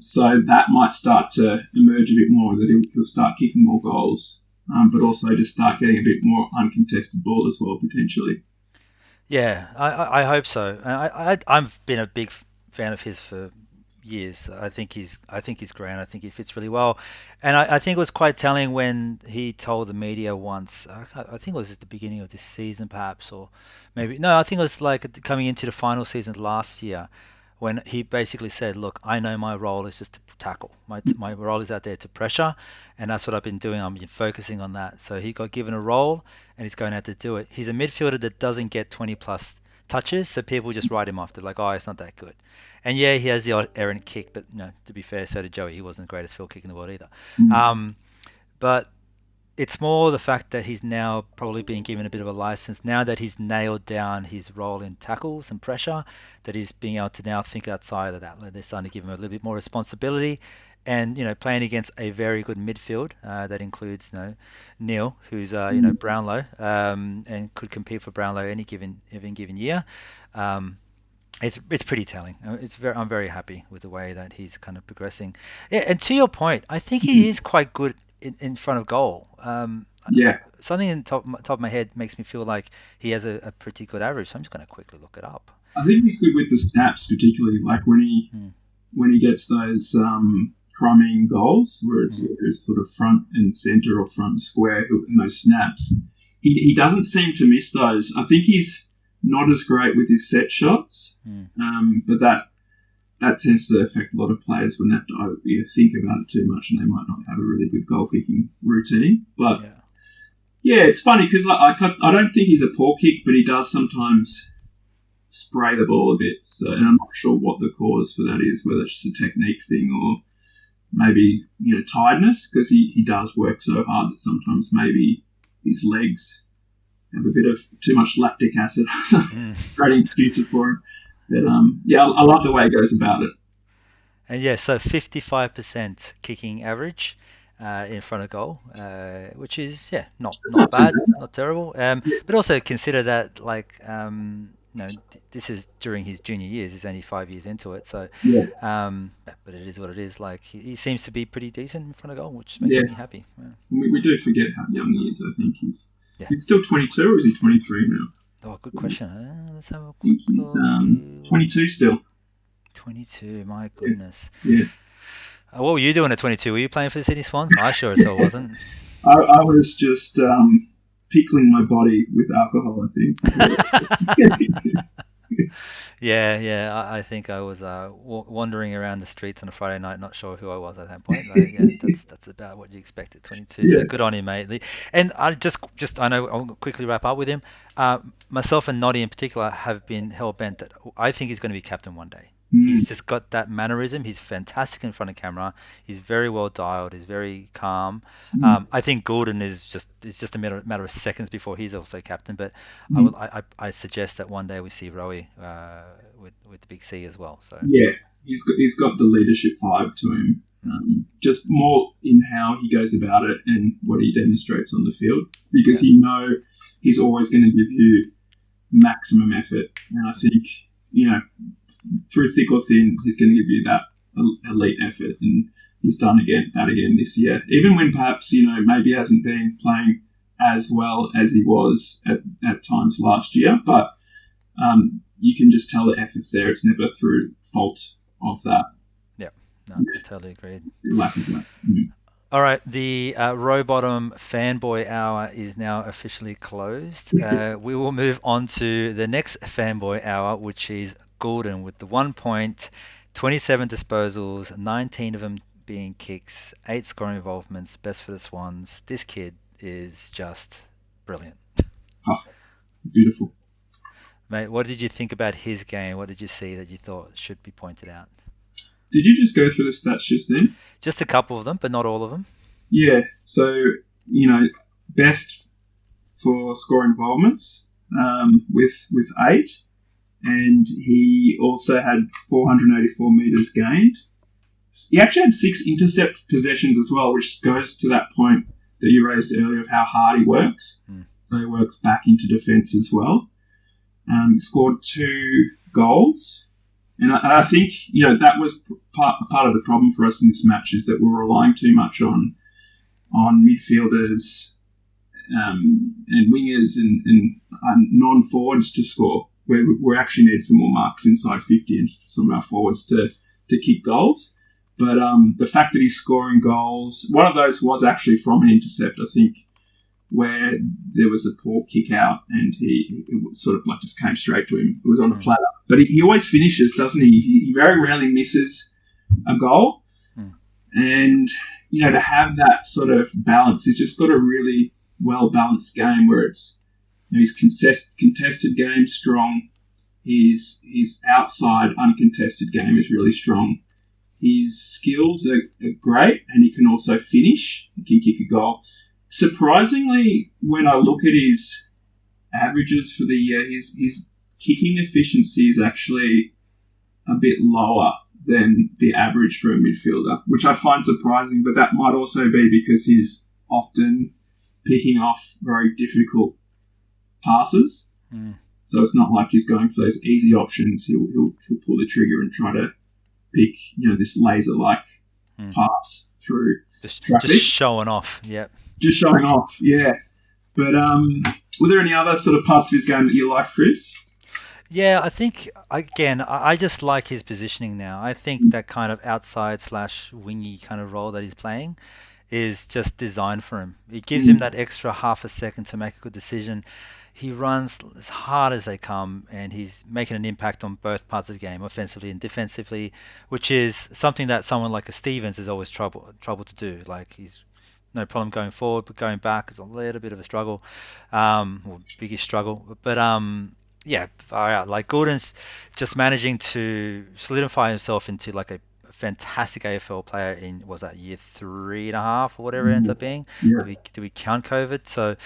So that might start to emerge a bit more, that he'll start kicking more goals, but also just start getting a bit more uncontested ball as well, potentially. Yeah, I hope so. I've been a big fan of his for years. I think he's great. I think he fits really well, and I think it was quite telling when he told the media once. I think it was at the beginning of this season, perhaps, or maybe no. I think it was like coming into the final season last year, when he basically said, "Look, I know my role is just to tackle. My role is out there to pressure, and that's what I've been doing. I've been focusing on that." So he got given a role, and he's going out to do it. He's a midfielder that doesn't get 20 plus touches, so people just write him off. They're like, "Oh, it's not that good." And yeah, he has the odd errant kick, but to be fair, so did Joey. He wasn't the greatest field kick in the world either. But it's more the fact that he's now probably being given a bit of a license, now that he's nailed down his role in tackles and pressure, that he's being able to now think outside of that. They're starting to give him a little bit more responsibility, and playing against a very good midfield that includes Neil, who's Brownlow, and could compete for Brownlow any given year. It's pretty telling. I'm very happy with the way that he's kind of progressing. Yeah, and to your point, I think he is quite good in front of goal. Yeah. Something in top of my head makes me feel like he has a pretty good average. So I'm just going to quickly look it up. I think he's good with the snaps, particularly like when he gets those crumbing goals, where it's sort of front and center or front square, and those snaps. He doesn't seem to miss those. I think he's not as great with his set shots, but that tends to affect a lot of players when they think about it too much, and they might not have a really good goal kicking routine. But yeah, it's funny because I don't think he's a poor kick, but he does sometimes spray the ball a bit. So, and I'm not sure what the cause for that is, whether it's just a technique thing or maybe tiredness, because he does work so hard that sometimes maybe his legs have a bit of too much lactic acid. Great excuses for him. But I love the way he goes about it. And yeah, so 55% kicking average in front of goal, which is not bad, not terrible. But also consider that this is during his junior years. He's only 5 years into it, so but it is what it is. Like he seems to be pretty decent in front of goal, which makes me happy. Yeah. We do forget how young he is. I think he's still 22, or is he 23 now? Oh, good question. Let's have a I think he's 22 still. 22, my goodness. Yeah. What were you doing at 22? Were you playing for the Sydney Swans? I sure as hell wasn't. I was just pickling my body with alcohol, I think. Yeah. I think I was wandering around the streets on a Friday night, not sure who I was at that point. But yeah, that's about what you expect at 22. So Yeah. good on him, mate. And I just I know I'll quickly wrap up with him. Myself and Noddy in particular have been hell bent that I think he's going to be captain one day. Mm, He's just got that mannerism. He's fantastic in front of camera. He's very well dialed. He's very calm. mm, I think Gordon is just a matter of seconds before he's also captain. But mm. I suggest that one day we see Rowie with the big C as well. So Yeah, he's got the leadership vibe to him. Just more in how he goes about it and what he demonstrates on the field, because yeah, you know he's always going to give you maximum effort, and I think through thick or thin, he's going to give you that elite effort, and he's done that again this year. Even when perhaps maybe hasn't been playing as well as he was at times last year, but you can just tell the effort's there. It's never through fault of that. yeah. No, Yeah, totally agreed. lack of that. Mm. All right, the row bottom fanboy hour is now officially closed. We will move on to the next fanboy hour, which is Gordon with the 1 point, 27 disposals, 19 of them being kicks, 8 scoring involvements, best for the Swans. This kid is just brilliant. Oh, beautiful. Mate, what did you think about his game? What did you see that you thought should be pointed out? Did you just go through the stats just then? Just a couple of them, but not all of them. Yeah. So best for score involvements with 8, and he also had 484 meters gained. He actually had 6 intercept possessions as well, which goes to that point that you raised earlier of how hard he works. So he works back into defence as well. Scored 2 goals. And I think, that was part of the problem for us in this match, is that we're relying too much on midfielders and wingers and non-forwards to score. We actually need some more marks inside 50 and some of our forwards to kick goals. But the fact that he's scoring goals, one of those was actually from an intercept, I think, where there was a poor kick out and it was sort of like just came straight to him. It was on a platter. But he always finishes, doesn't he? He very rarely misses a goal. And, to have that sort of balance, he's just got a really well-balanced game where it's his contested game strong, his outside uncontested game is really strong. His skills are great, and he can also finish. He can kick a goal. Surprisingly, when I look at his averages for the year, his kicking efficiency is actually a bit lower than the average for a midfielder, which I find surprising, but that might also be because he's often picking off very difficult passes. So it's not like he's going for those easy options. He'll pull the trigger and try to pick, this laser-like pass through traffic. Just showing off, yep. Just showing off, yeah. But were there any other sort of parts of his game that you like, Chris? Yeah, I think, again, I just like his positioning now. I think that kind of outside / wingy kind of role that he's playing is just designed for him. It gives him that extra half a second to make a good decision. He runs as hard as they come, and he's making an impact on both parts of the game, offensively and defensively, which is something that someone like a Stevens is always trouble to do. Like, he's no problem going forward, but going back is a little bit of a struggle, or biggest struggle. But yeah, far out. Like, Gordon's just managing to solidify himself into like a fantastic AFL player in, was that year 3.5 or whatever it ends up being? Yeah. Do we count COVID? So,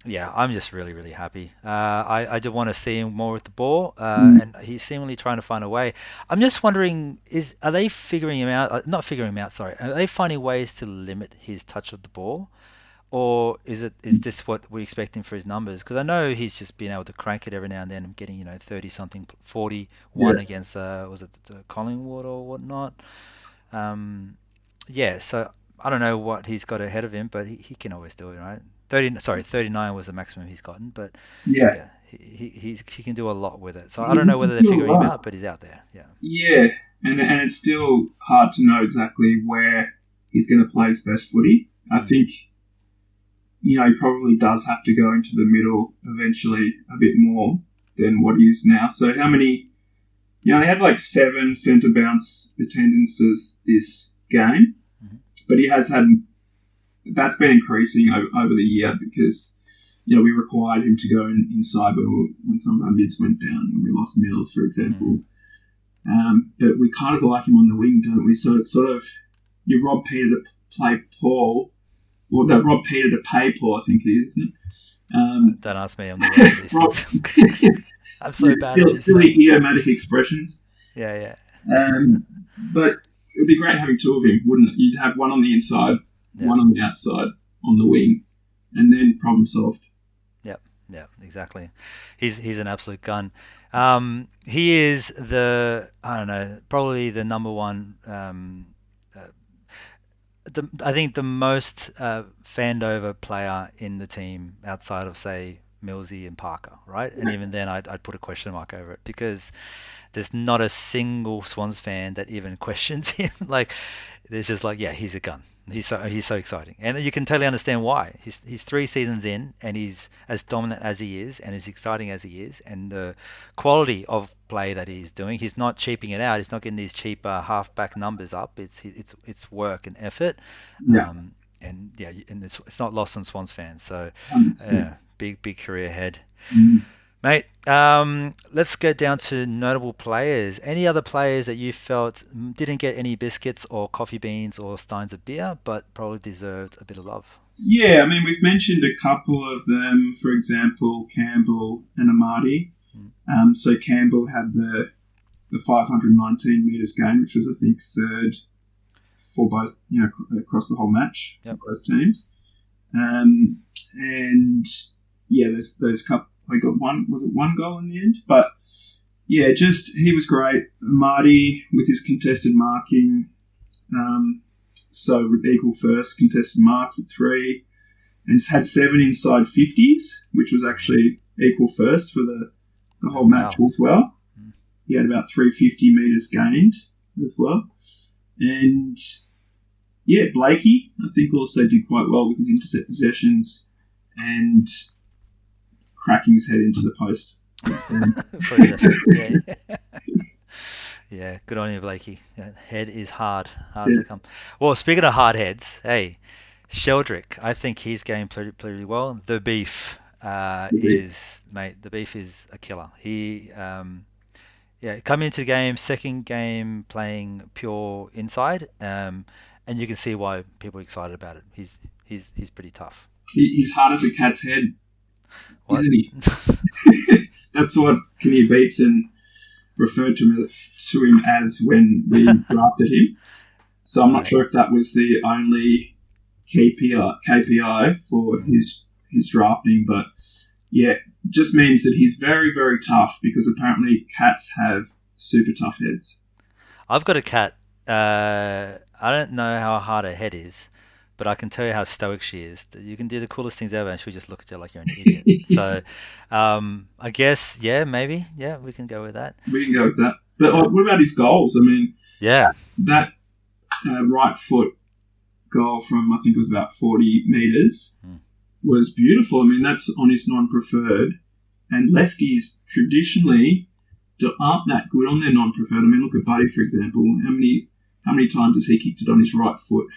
yeah, I'm just really, really happy. I do want to see him more with the ball, and he's seemingly trying to find a way. I'm just wondering, are they figuring him out? Not figuring him out, sorry. Are they finding ways to limit his touch of the ball? Or is this what we're expecting for his numbers? Because I know he's just been able to crank it every now and then and getting 30 something, 41 against was it Collingwood or whatnot. Yeah, so I don't know what he's got ahead of him, but he can always do it, right? 39 was the maximum he's gotten, but yeah, he can do a lot with it. So I don't know whether they're figuring him out, but he's out there. Yeah, and it's still hard to know exactly where he's going to play his best footy. I think he probably does have to go into the middle eventually a bit more than what he is now. So how many? He had like 7 centre bounce attendances this game, but he has had. That's been increasing over the year because we required him to go inside when some of our mids went down and we lost Mills, for example. But we kind of like him on the wing, don't we? So it's sort of you rob Peter to play Paul, or no, rob Peter to pay Paul, I think it is, isn't it? Don't ask me. I'm the worst at these things. I'm so bad at these silly idiomatic expressions. Yeah. But it would be great having 2 of him, wouldn't it? You'd have one on the inside, one on the outside, on the wing, and then problem solved. Yeah, exactly. He's an absolute gun. He is probably the number one. I think the most fanned over player in the team outside of, say, Millsy and Parker, right? And even then, I'd put a question mark over it because there's not a single Swans fan that even questions him. Like, there's just like, yeah, he's a gun. He's so exciting, and you can totally understand why. He's 3 seasons in, and he's as dominant as he is, and as exciting as he is, and the quality of play that he's doing. He's not cheaping it out. He's not getting these cheap halfback numbers up. It's work and effort. And it's not lost on Swans fans. So big career ahead. Mate, let's go down to notable players. Any other players that you felt didn't get any biscuits or coffee beans or steins of beer, but probably deserved a bit of love? Yeah, I mean, we've mentioned a couple of them. For example, Campbell and Amati. So Campbell had the 519 metres gain, which was, I think, 3rd for both, across the whole match for both teams. And yeah, those couple. I got one goal in the end? But yeah, he was great. Marty with his contested marking, so with equal first contested marks with 3, and had 7 inside 50s, which was actually equal first for the whole match as well. He had about 350 metres gained as well. And yeah, Blakey, I think, also did quite well with his intercept possessions and cracking his head into the post. Yeah, good on you, Blakey. Head is hard to come. Well, speaking of hard heads, hey, Sheldrick, I think he's going pretty well. The Beef the Beef is a killer. He, coming into the game, second game playing pure inside, and you can see why people are excited about it. He's pretty tough. He's hard as a cat's head. What? Isn't he? That's what Kenny Beatson referred to him as when we drafted him. So I'm not sure if that was the only KPI for his drafting, but yeah, just means that he's very, very tough because apparently cats have super tough heads. I've got a cat. I don't know how hard her head is, but I can tell you how stoic she is. You can do the coolest things ever, and she'll just look at you like you're an idiot. So, I guess, maybe, we can go with that. We can go with that. But what about his goals? I mean, that right foot goal from, I think it was about 40 metres was beautiful. I mean, that's on his non-preferred, and lefties traditionally aren't that good on their non-preferred. I mean, look at Buddy, for example. How many times has he kicked it on his right foot?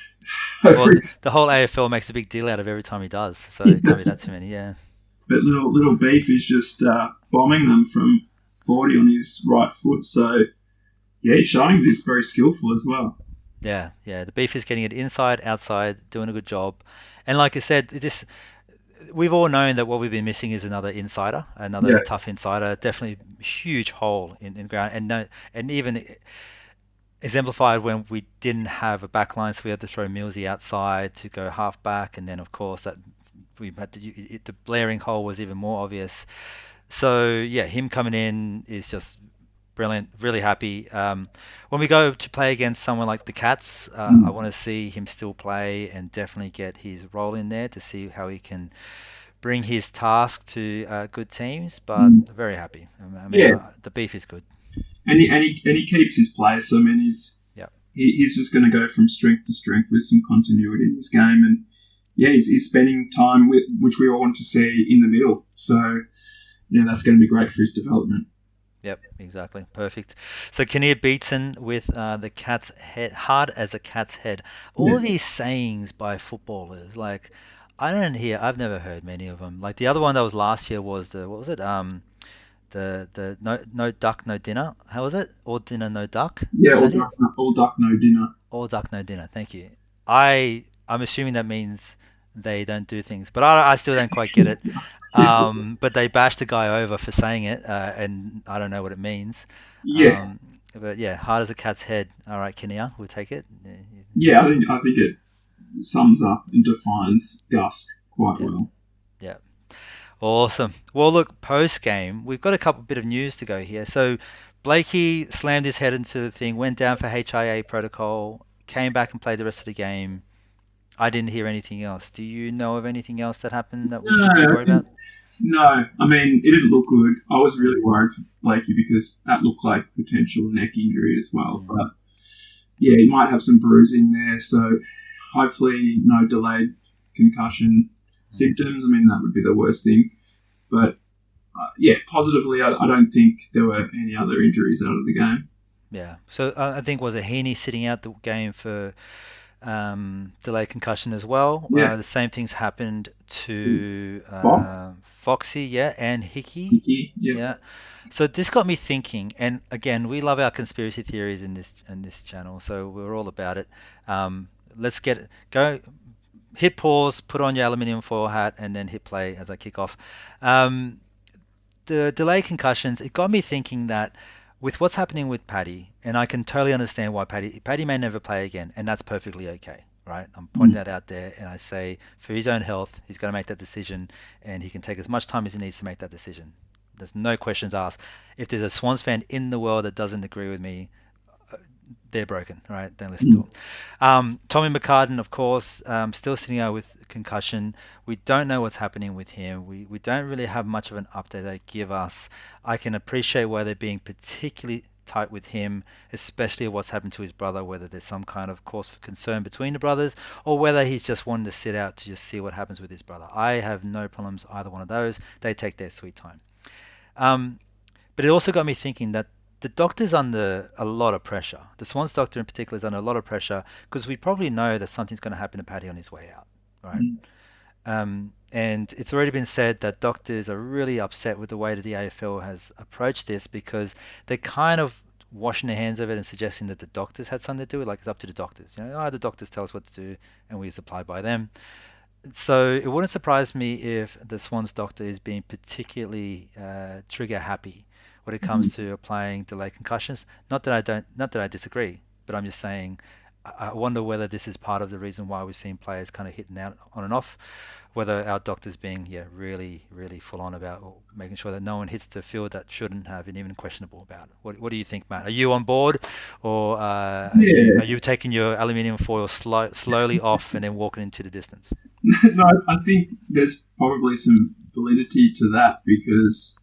Well, the whole AFL makes a big deal out of every time he does, so it can't be that too many, But little Beef is just bombing them from 40 on his right foot, so yeah, he's showing he's very skillful as well. Yeah, the Beef is getting it inside, outside, doing a good job. And like I said, we've all known that what we've been missing is another insider, another tough insider. Definitely huge hole in ground, and even exemplified when we didn't have a backline, so we had to throw Millsy outside to go half back, and then of course that we had to the blaring hole was even more obvious. So yeah, him coming in is just brilliant. Really happy. When we go to play against someone like the Cats, I want to see him still play and definitely get his role in there to see how he can bring his task to good teams. But very happy. I mean, the Beef is good. And he keeps his place. I mean, he's just going to go from strength to strength with some continuity in his game. And yeah, he's spending time with which we all want to see in the middle. So yeah, that's going to be great for his development. Yep, exactly. Perfect. So Kinnear Beatson with the cat's head, hard as a cat's head. All Yeah, of these sayings by footballers, like I've never heard many of them. Like the other one that was last year was what was it? The no duck, no dinner. How was it? All dinner, no duck. yeah, Was that it? all duck, no dinner. All duck, no dinner. Thank you. I'm assuming that means they don't do things, but I still don't quite get it. But they bashed the guy over for saying it, and I don't know what it means. Yeah, Um, but yeah, hard as a cat's head. All right, Kinnear, we'll take it. Yeah, yeah, I think it sums up and defines Gus quite yeah, well. yeah. Awesome. Well, look, post game, we've got a couple bit of news to go here. So Blakey slammed his head into the thing, went down for HIA protocol, came back and played the rest of the game. I didn't hear anything else. Do you know of anything else that happened that we No, should be I worried think about? no. I mean, it didn't look good. I was Mm, really worried for Blakey because that looked like potential neck injury as well. mm, But yeah, he might have some bruising there. So hopefully, no delayed concussion mm. symptoms. I mean, that would be the worst thing. But yeah, positively, I don't think there were any other injuries out of the game. Yeah. So I think was it Heaney sitting out the game for delayed concussion as well. Yeah, The same things happened to Fox, Foxy, yeah, and Hickey, Hickey, yeah. yeah. So this got me thinking, and again, we love our conspiracy theories in this channel, so we're all about it. Let's go hit pause, put on your aluminium foil hat, and then hit play as I kick off. Um, the delay concussions, it got me thinking that with what's happening with Paddy, and I can totally understand why Paddy may never play again, and that's perfectly okay, right? I'm pointing Mm. that out there, and I say for his own health, he's got to make that decision, and he can take as much time as he needs to make that decision. There's no questions asked. If there's a Swans fan in the world that doesn't agree with me, they're broken, right? Don't listen to Mm. them. Tommy McCartan, of course, still sitting out with concussion. We don't know what's happening with him. We don't really have much of an update they give us. I can appreciate why they're being particularly tight with him, especially what's happened to his brother, whether there's some kind of cause for concern between the brothers or whether he's just wanting to sit out to just see what happens with his brother. I have no problems either one of those. They take their sweet time. Um, but it also got me thinking that the doctor's under a lot of pressure. The Swans doctor in particular is under a lot of pressure because we probably know that something's going to happen to Paddy on his way out, right? Mm. And it's already been said that doctors are really upset with the way that the AFL has approached this because they're kind of washing their hands of it and suggesting that the doctors had something to do with it, like it's up to the doctors. The doctors tell us what to do and we supply by them. So it wouldn't surprise me if the Swans doctor is being particularly trigger happy when it Mm. comes to applying delay concussions. Not that I disagree, but I'm just saying I wonder whether this is part of the reason why we've seen players kind of hitting out on and off, whether our doctors being really really full on about or making sure that no one hits the field that shouldn't have and even questionable about it. What do you think, Matt? Are you on board, or are you Yeah, are you taking your aluminium foil slowly off and then walking into the distance? no, I think there's probably some validity to that because,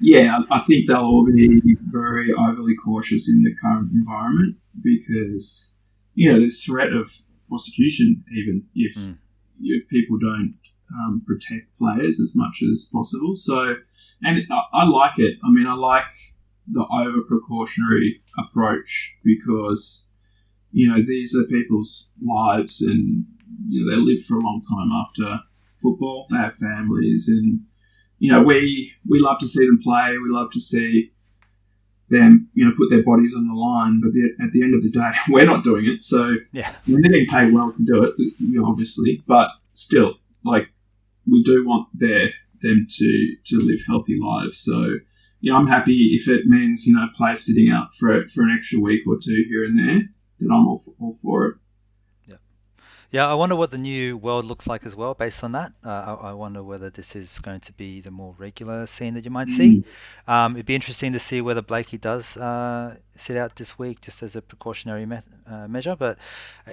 yeah, I think they'll all be very overly cautious in the current environment because, there's threat of prosecution even if Mm, people don't protect players as much as possible. So, and I like it. I mean, I like the over precautionary approach because these are people's lives and, they live for a long time after football. They have families and, we love to see them play. We love to see them, put their bodies on the line. But at the end of the day, we're not doing it. So yeah. they're getting paid well to do it, obviously. But still, like, we do want them to live healthy lives. So, I'm happy if it means, players sitting out for an extra week or two here and there, then I'm all for it. Yeah. Yeah, I wonder what the new world looks like as well based on that. I wonder whether this is going to be the more regular scene that you might see. Mm. It'd be interesting to see whether Blakey does sit out this week just as a precautionary measure. But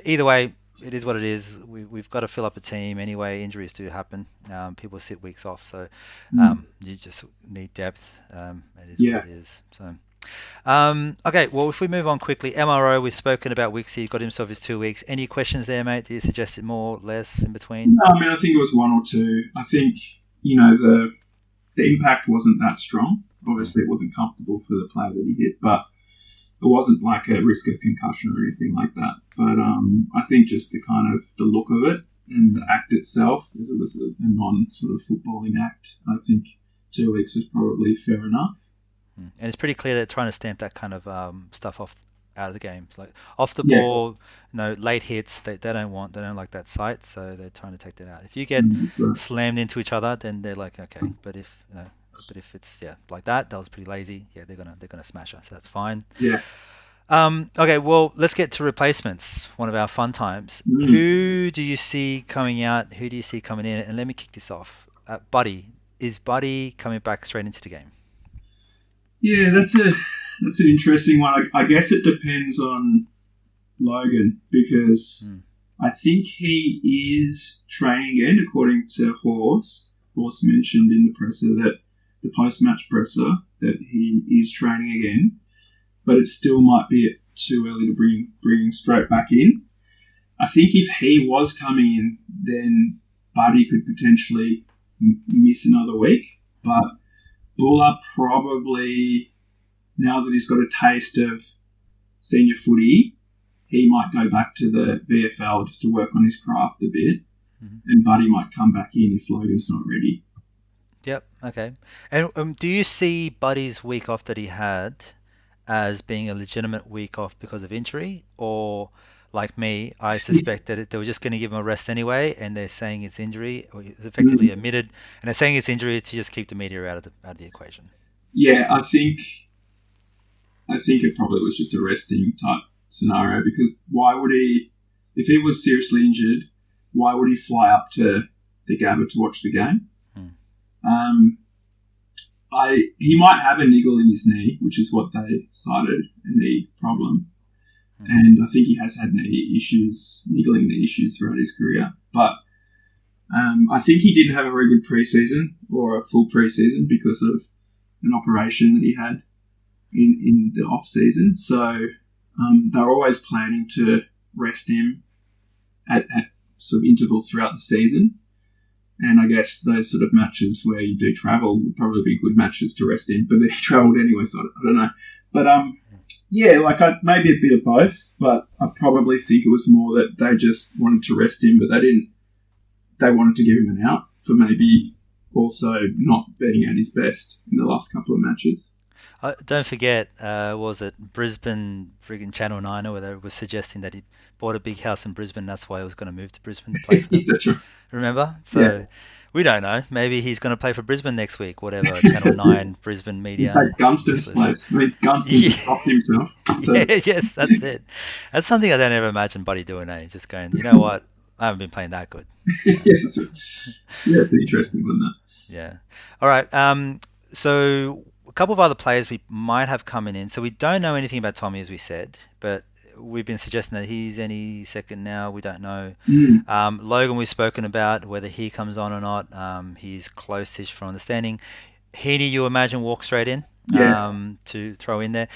either way, it is what it is. We've got to fill up a team anyway. Injuries do happen. People sit weeks off, so Mm. you just need depth. It is what Yeah. it is. So. Okay, well, if we move on quickly, MRO, we've spoken about Wixie, he got himself his 2 weeks. Any questions there, mate? Do you suggest it more, less, in between? No, I mean, I think it was one or two. I think, the impact wasn't that strong. Mm. Obviously, it wasn't comfortable for the player that he hit, but it wasn't like a risk of concussion or anything like that. But I think just the look of it and the act itself, as it was a non sort of footballing act, I think 2 weeks was probably fair enough. And it's pretty clear they're trying to stamp that kind of stuff off out of the game. It's like off the Yeah, ball, late hits, they don't like that sight, so they're trying to take that out. If you get that's right. slammed into each other, then they're like, okay. But if it's like that was pretty lazy. Yeah, they're gonna smash us. So that's fine. Yeah. Okay, well, let's get to replacements. One of our fun times. Mm. Who do you see coming out? Who do you see coming in? And let me kick this off. Buddy, is Buddy coming back straight into the game? Yeah, that's an interesting one. I guess it depends on Logan because Mm. I think he is training again, according to Horse. Horse mentioned in the presser that the post-match presser that he is training again, but it still might be too early to bring him straight back in. I think if he was coming in, then Buddy could potentially miss another week, but Buller probably, now that he's got a taste of senior footy, he might go back to the VFL just to work on his craft a bit, Mhm. and Buddy might come back in if Logan's not ready. Yep. Okay. And do you see Buddy's week off that he had as being a legitimate week off because of injury, or like me, I suspect that they were just going to give him a rest anyway, and they're saying it's injury, or it's effectively admitted, and they're saying it's injury to just keep the media out of the equation. Yeah, I think it probably was just a resting type scenario because why would he, if he was seriously injured, why would he fly up to the GABBA to watch the game? Hmm. Um, he might have a niggle in his knee, which is what they cited, a knee problem. And I think he has had niggling knee issues throughout his career. But I think he didn't have a very good preseason or a full preseason because of an operation that he had in the off season. So they're always planning to rest him at sort of intervals throughout the season. And I guess those sort of matches where you do travel would probably be good matches to rest in. But they travelled anyway, so I don't know. But yeah, maybe a bit of both. But I probably think it was more that they just wanted to rest him, but they didn't. They wanted to give him an out for maybe also not being at his best in the last couple of matches. Don't forget, was it Brisbane, friggin' Channel 9 or whatever, was suggesting that he bought a big house in Brisbane. That's why he was going to move to Brisbane to play for them. That's right. Remember? Yeah. So we don't know. Maybe he's going to play for Brisbane next week. Whatever. Channel That's it. 9, Brisbane In media. fact, Gunston's Useless. place. I mean, Gunston Yeah. dropped himself. So Yes, that's it. That's something I don't ever imagine Buddy doing. Just going, you know what? I haven't been playing that good. yeah, that's right. Yeah, it's an interesting one. That. Yeah. All right. So a couple of other players we might have coming in. So we don't know anything about Tommy, as we said, but we've been suggesting that he's any second now. We don't know. Mm. Logan, we've spoken about whether he comes on or not. He's close-ish from understanding. Heaney, you imagine, walk straight in Yeah, to throw in there.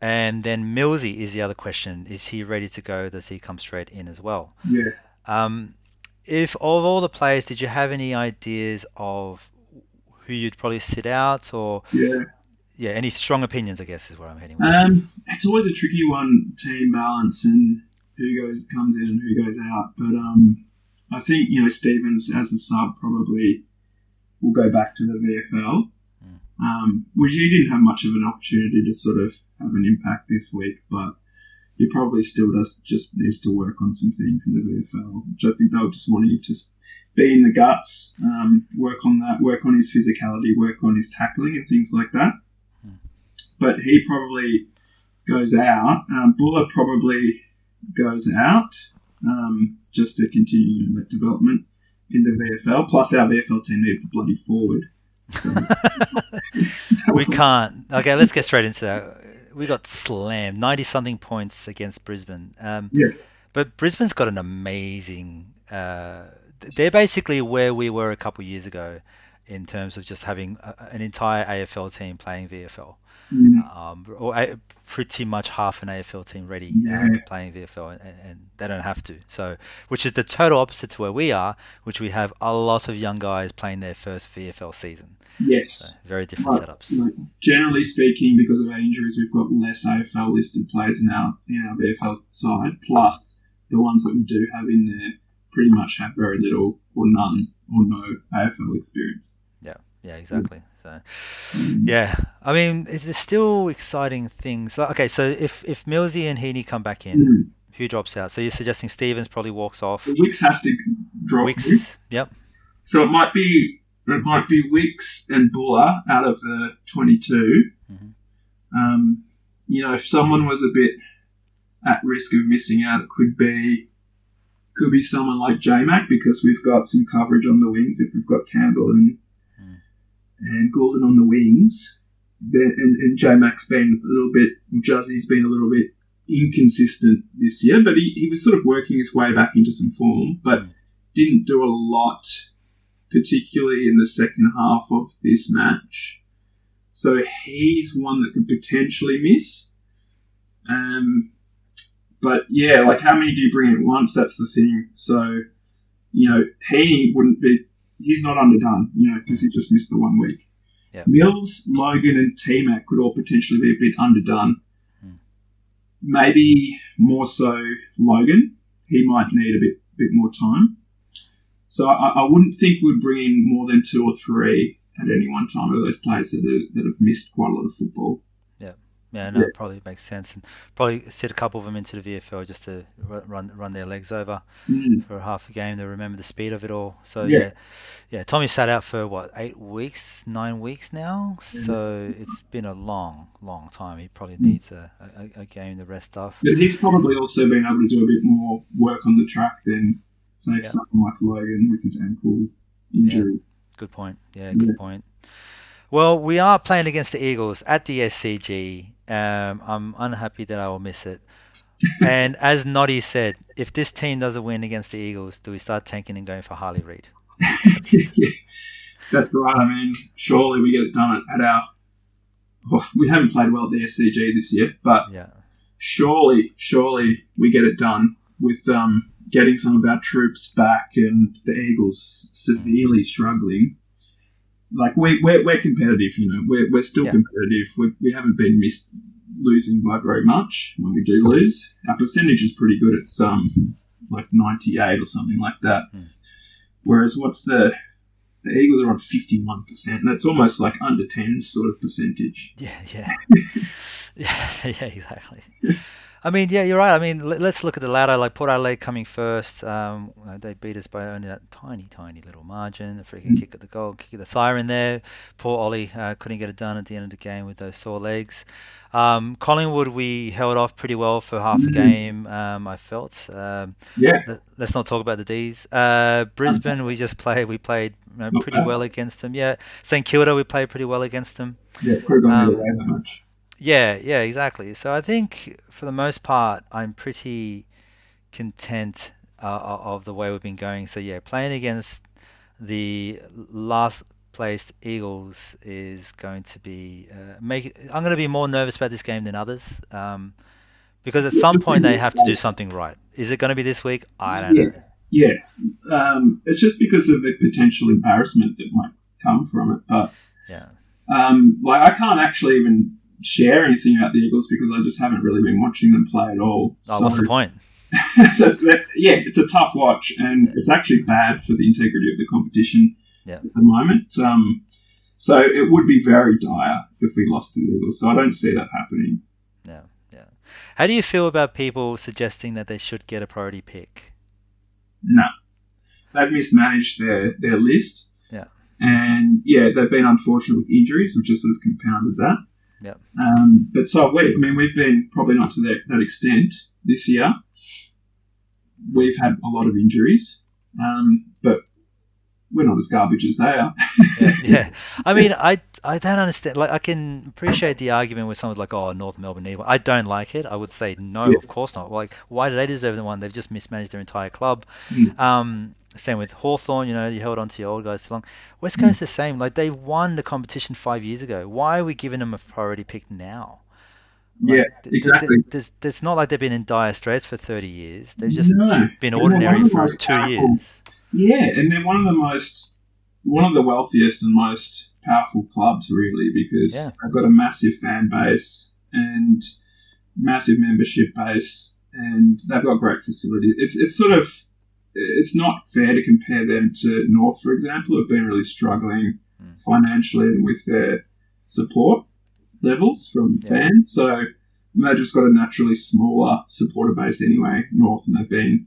And then Millsy is the other question. Is he ready to go? Does he come straight in as well? yeah, Um, if of all the players, did you have any ideas of who you'd probably sit out, or yeah. any strong opinions? I guess is where I'm heading with. It's always a tricky one, team balance and who comes in and who goes out. But I think Stevens as a sub probably will go back to the VFL. Which he didn't have much of an opportunity to sort of have an impact this week, but he probably still just needs to work on some things in the VFL, which I think they were just wanting him to be in the guts, work on that, work on his physicality, work on his tackling and things like that. But he probably goes out. Buller probably goes out just to continue that development in the VFL. Plus, our VFL team needs a bloody forward. So. We can't. Okay, let's get straight into that. We got slammed, 90-something points against Brisbane. Yeah. But Brisbane's got an amazing. They're basically where we were a couple of years ago in terms of just having an entire AFL team playing VFL. Pretty much half an AFL team ready playing VFL, and they don't have to. So, which is the total opposite to where we are, which we have a lot of young guys playing their first VFL season. Yes. So very different setups. Generally speaking, because of our injuries, we've got less AFL listed players in our VFL side. Plus, the ones that we do have in there pretty much have very little or none or no AFL experience. Yeah, exactly. So, yeah, I mean, there's still exciting things. Okay, so if Millsy and Heaney come back in, who drops out? So you're suggesting Stevens probably walks off. Wicks has to drop. Wicks, yep. So it might be Wicks and Buller out of the 22. If someone was a bit at risk of missing out, it could be someone like J-Mac, because we've got some coverage on the wings. If we've got Campbell and Gordon on the wings, and J-Mac's been a little bit, Juzzy's been a little bit inconsistent this year, but he was sort of working his way back into some form, but didn't do a lot, particularly in the second half of this match. So he's one that could potentially miss. But yeah, like, how many do you bring in at once? That's the thing. So, he wouldn't be, he's not underdone, because he just missed the 1 week. Yep. Mills, Logan and T-Mac could all potentially be a bit underdone. Maybe more so Logan. He might need a bit more time. So I wouldn't think we'd bring in more than 2 or 3 at any one time of those players that have missed quite a lot of football. It probably makes sense, and probably sit a couple of them into the VFL just to run their legs over for half a game to remember the speed of it all. So Tommy sat out for 9 weeks now. So it's been a long time. He probably needs a game to rest off. But he's probably also been able to do a bit more work on the track than, say, someone like Logan with his ankle injury. Good point. Good point. Well, we are playing against the Eagles at the SCG. I'm unhappy that I will miss it. And as Noddy said, if this team doesn't win against the Eagles, do we start tanking and going for Harley Reid? That's right. I mean, surely we get it done at our... we haven't played well at the SCG this year, but surely we get it done with getting some of our troops back and the Eagles severely struggling. Like, we're competitive, we're still competitive. We haven't been losing by very much when we do lose. Our percentage is pretty good. It's like 98 or something like that. Whereas the Eagles are on 51%. That's almost like under 10 sort of percentage. Yeah, exactly. I mean, you're right. I mean, let's look at the ladder. Like, Port Adelaide coming first. They beat us by only that tiny little margin. A freaking kick at the goal, kick at the siren there. Poor Ollie couldn't get it done at the end of the game with those sore legs. Collingwood, we held off pretty well for half a game, I felt. Let's not talk about the Ds. Brisbane, we played pretty well against them. Yeah. St Kilda, we played pretty well against them. Yeah, could have gone the other way that much. Yeah, exactly. So I think for the most part, I'm pretty content of the way we've been going. So playing against the last placed Eagles is going to be I'm going to be more nervous about this game than others, because at some point they have to do something right. Is it going to be this week? I don't know. Yeah, it's just because of the potential embarrassment that might come from it. But I can't actually even share anything about the Eagles because I just haven't really been watching them play at all. Oh, so, what's the point? It's a tough watch, and it's actually bad for the integrity of the competition at the moment. So it would be very dire if we lost to the Eagles. So I don't see that happening. Yeah. How do you feel about people suggesting that they should get a priority pick? No. They've mismanaged their list. Yeah. And they've been unfortunate with injuries, which has sort of compounded that. Yeah. But so we've been probably not to that extent this year. We've had a lot of injuries, but we're not as garbage as they are. Yeah. I mean, I don't understand. Like, I can appreciate the argument with someone like, oh, North Melbourne need one. I don't like it. I would say no, Yeah. of course not. Like, why do they deserve the one? They've just mismanaged their entire club. Mm. Same with Hawthorn. You held on to your old guys too long. West Mm. Coast the same. Like, they won the competition 5 years ago. Why are we giving them a priority pick now? Yeah, Like, exactly. there's not like they've been in dire straits for 30 years. They've just No, been and they're one ordinary of the for most 2 years. powerful. Yeah, and they're one of the wealthiest and most powerful clubs, really, because Yeah. they've got a massive fan base and massive membership base, and they've got great facilities. It's not fair to compare them to North, for example, who've been really struggling financially and with their support levels from Yeah. fans. So they've just got a naturally smaller supporter base anyway, North, and they've been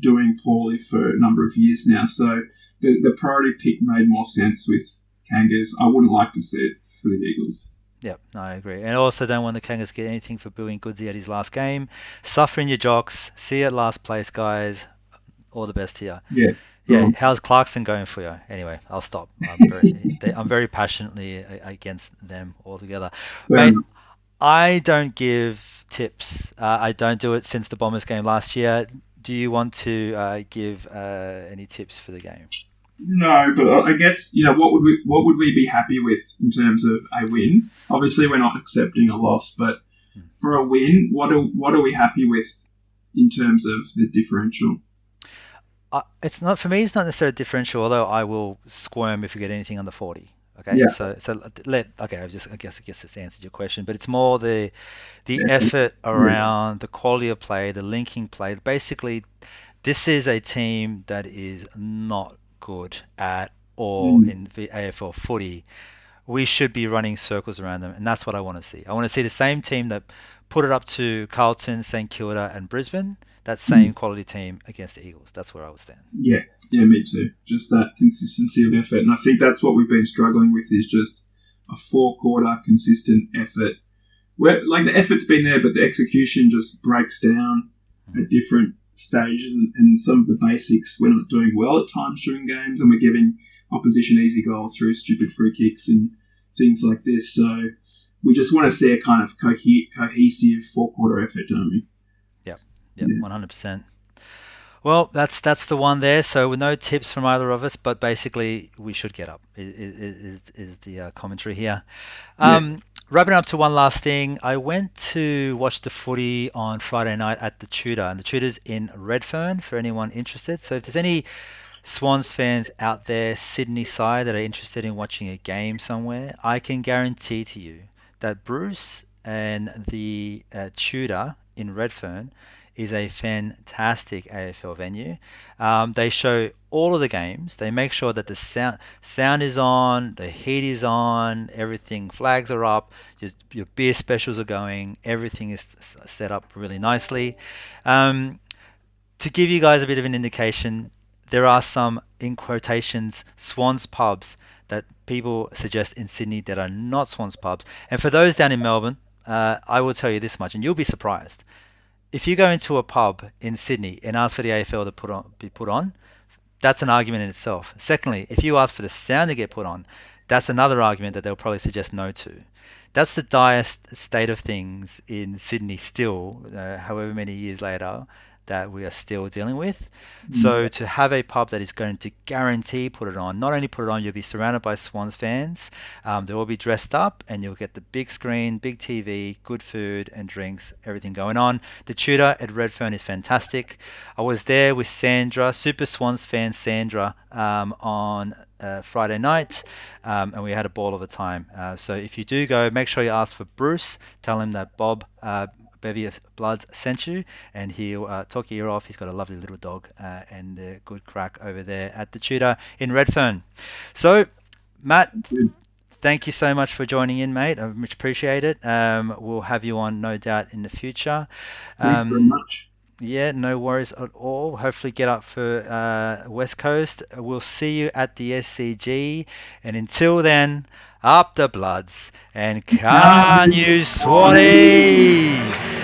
doing poorly for a number of years now. So the priority pick made more sense with Kangas. I wouldn't like to see it for the Eagles. Yep, no, I agree. And I also don't want the Kangas to get anything for booing Goodsy at his last game. Suffering your jocks. See you at last place, guys. All the best here. Yeah. Yeah, Cool. how's Clarkson going for you? Anyway, I'll stop. I'm very passionately against them altogether. Fair Mate, enough. I don't give tips. I don't do it since the Bombers game last year. Do you want to give any tips for the game? No, but I guess what would we be happy with in terms of a win? Obviously, we're not accepting a loss, but for a win, what are we happy with in terms of the differential? It's not for me. It's not necessarily differential, although I will squirm if we get anything under 40. Okay, Yeah, so let okay. I guess this answered your question, but it's more the yeah, effort yeah. around the quality of play, the linking play. Basically, this is a team that is not good at all Mm, in the AFL footy. We should be running circles around them, and that's what I want to see. I want to see the same team that put it up to Carlton, St Kilda, and Brisbane. That mm. same quality team against the Eagles. That's where I would stand. Yeah, yeah, me too. Just that consistency of effort, and I think that's what we've been struggling with is just a four-quarter consistent effort. Where like the effort's been there, but the execution just breaks down Mm. at different stages, and some of the basics we're not doing well at times during games, and we're giving opposition easy goals through stupid free kicks and things like this. So we just want to see a kind of cohesive four-quarter effort, don't we? Yep, yep, Yeah. 100%. Well, that's the one there. So with no tips from either of us, but basically we should get up. Is the commentary here. Yes. Wrapping up to one last thing, I went to watch the footy on Friday night at the Tudor, and the Tudor's in Redfern for anyone interested. So if there's any Swans fans out there, Sydney side, that are interested in watching a game somewhere, I can guarantee to you that Bruce and the Tudor in Redfern is a fantastic AFL venue. They show all of the games. They make sure that the sound is on, the heat is on, everything flags are up, your beer specials are going, everything is set up really nicely. Um, to give you guys a bit of an indication, there are some, in quotations, Swans pubs that people suggest in Sydney that are not Swans pubs. And for those down in Melbourne, I will tell you this much, and you'll be surprised. If you go into a pub in Sydney and ask for the AFL to be put on, that's an argument in itself. Secondly, if you ask for the sound to get put on, that's another argument that they'll probably suggest no to. That's the dire state of things in Sydney still, however many years later, that we are still dealing with. Mm. So to have a pub that is going to guarantee put it on, not only put it on, you'll be surrounded by Swans fans. They'll all be dressed up, and you'll get the big screen, big TV, good food and drinks, everything going on. The Tudor at Redfern is fantastic. I was there with Sandra, Super Swans fan Sandra, on Friday night, and we had a ball of a time. So if you do go, make sure you ask for Bruce. Tell him that Bob Bevy of Bloods sent you, and he'll talk your ear off. He's got a lovely little dog and a good crack over there at the Tudor in Redfern. So, Matt, Good. thank you so much for joining in, mate. I much appreciate it. We'll have you on, no doubt, in the future. Thanks very Um, much. yeah, no worries at all. Hopefully get up for West Coast. We'll see you at the SCG. And until then, up the Bloods and can you Swannies!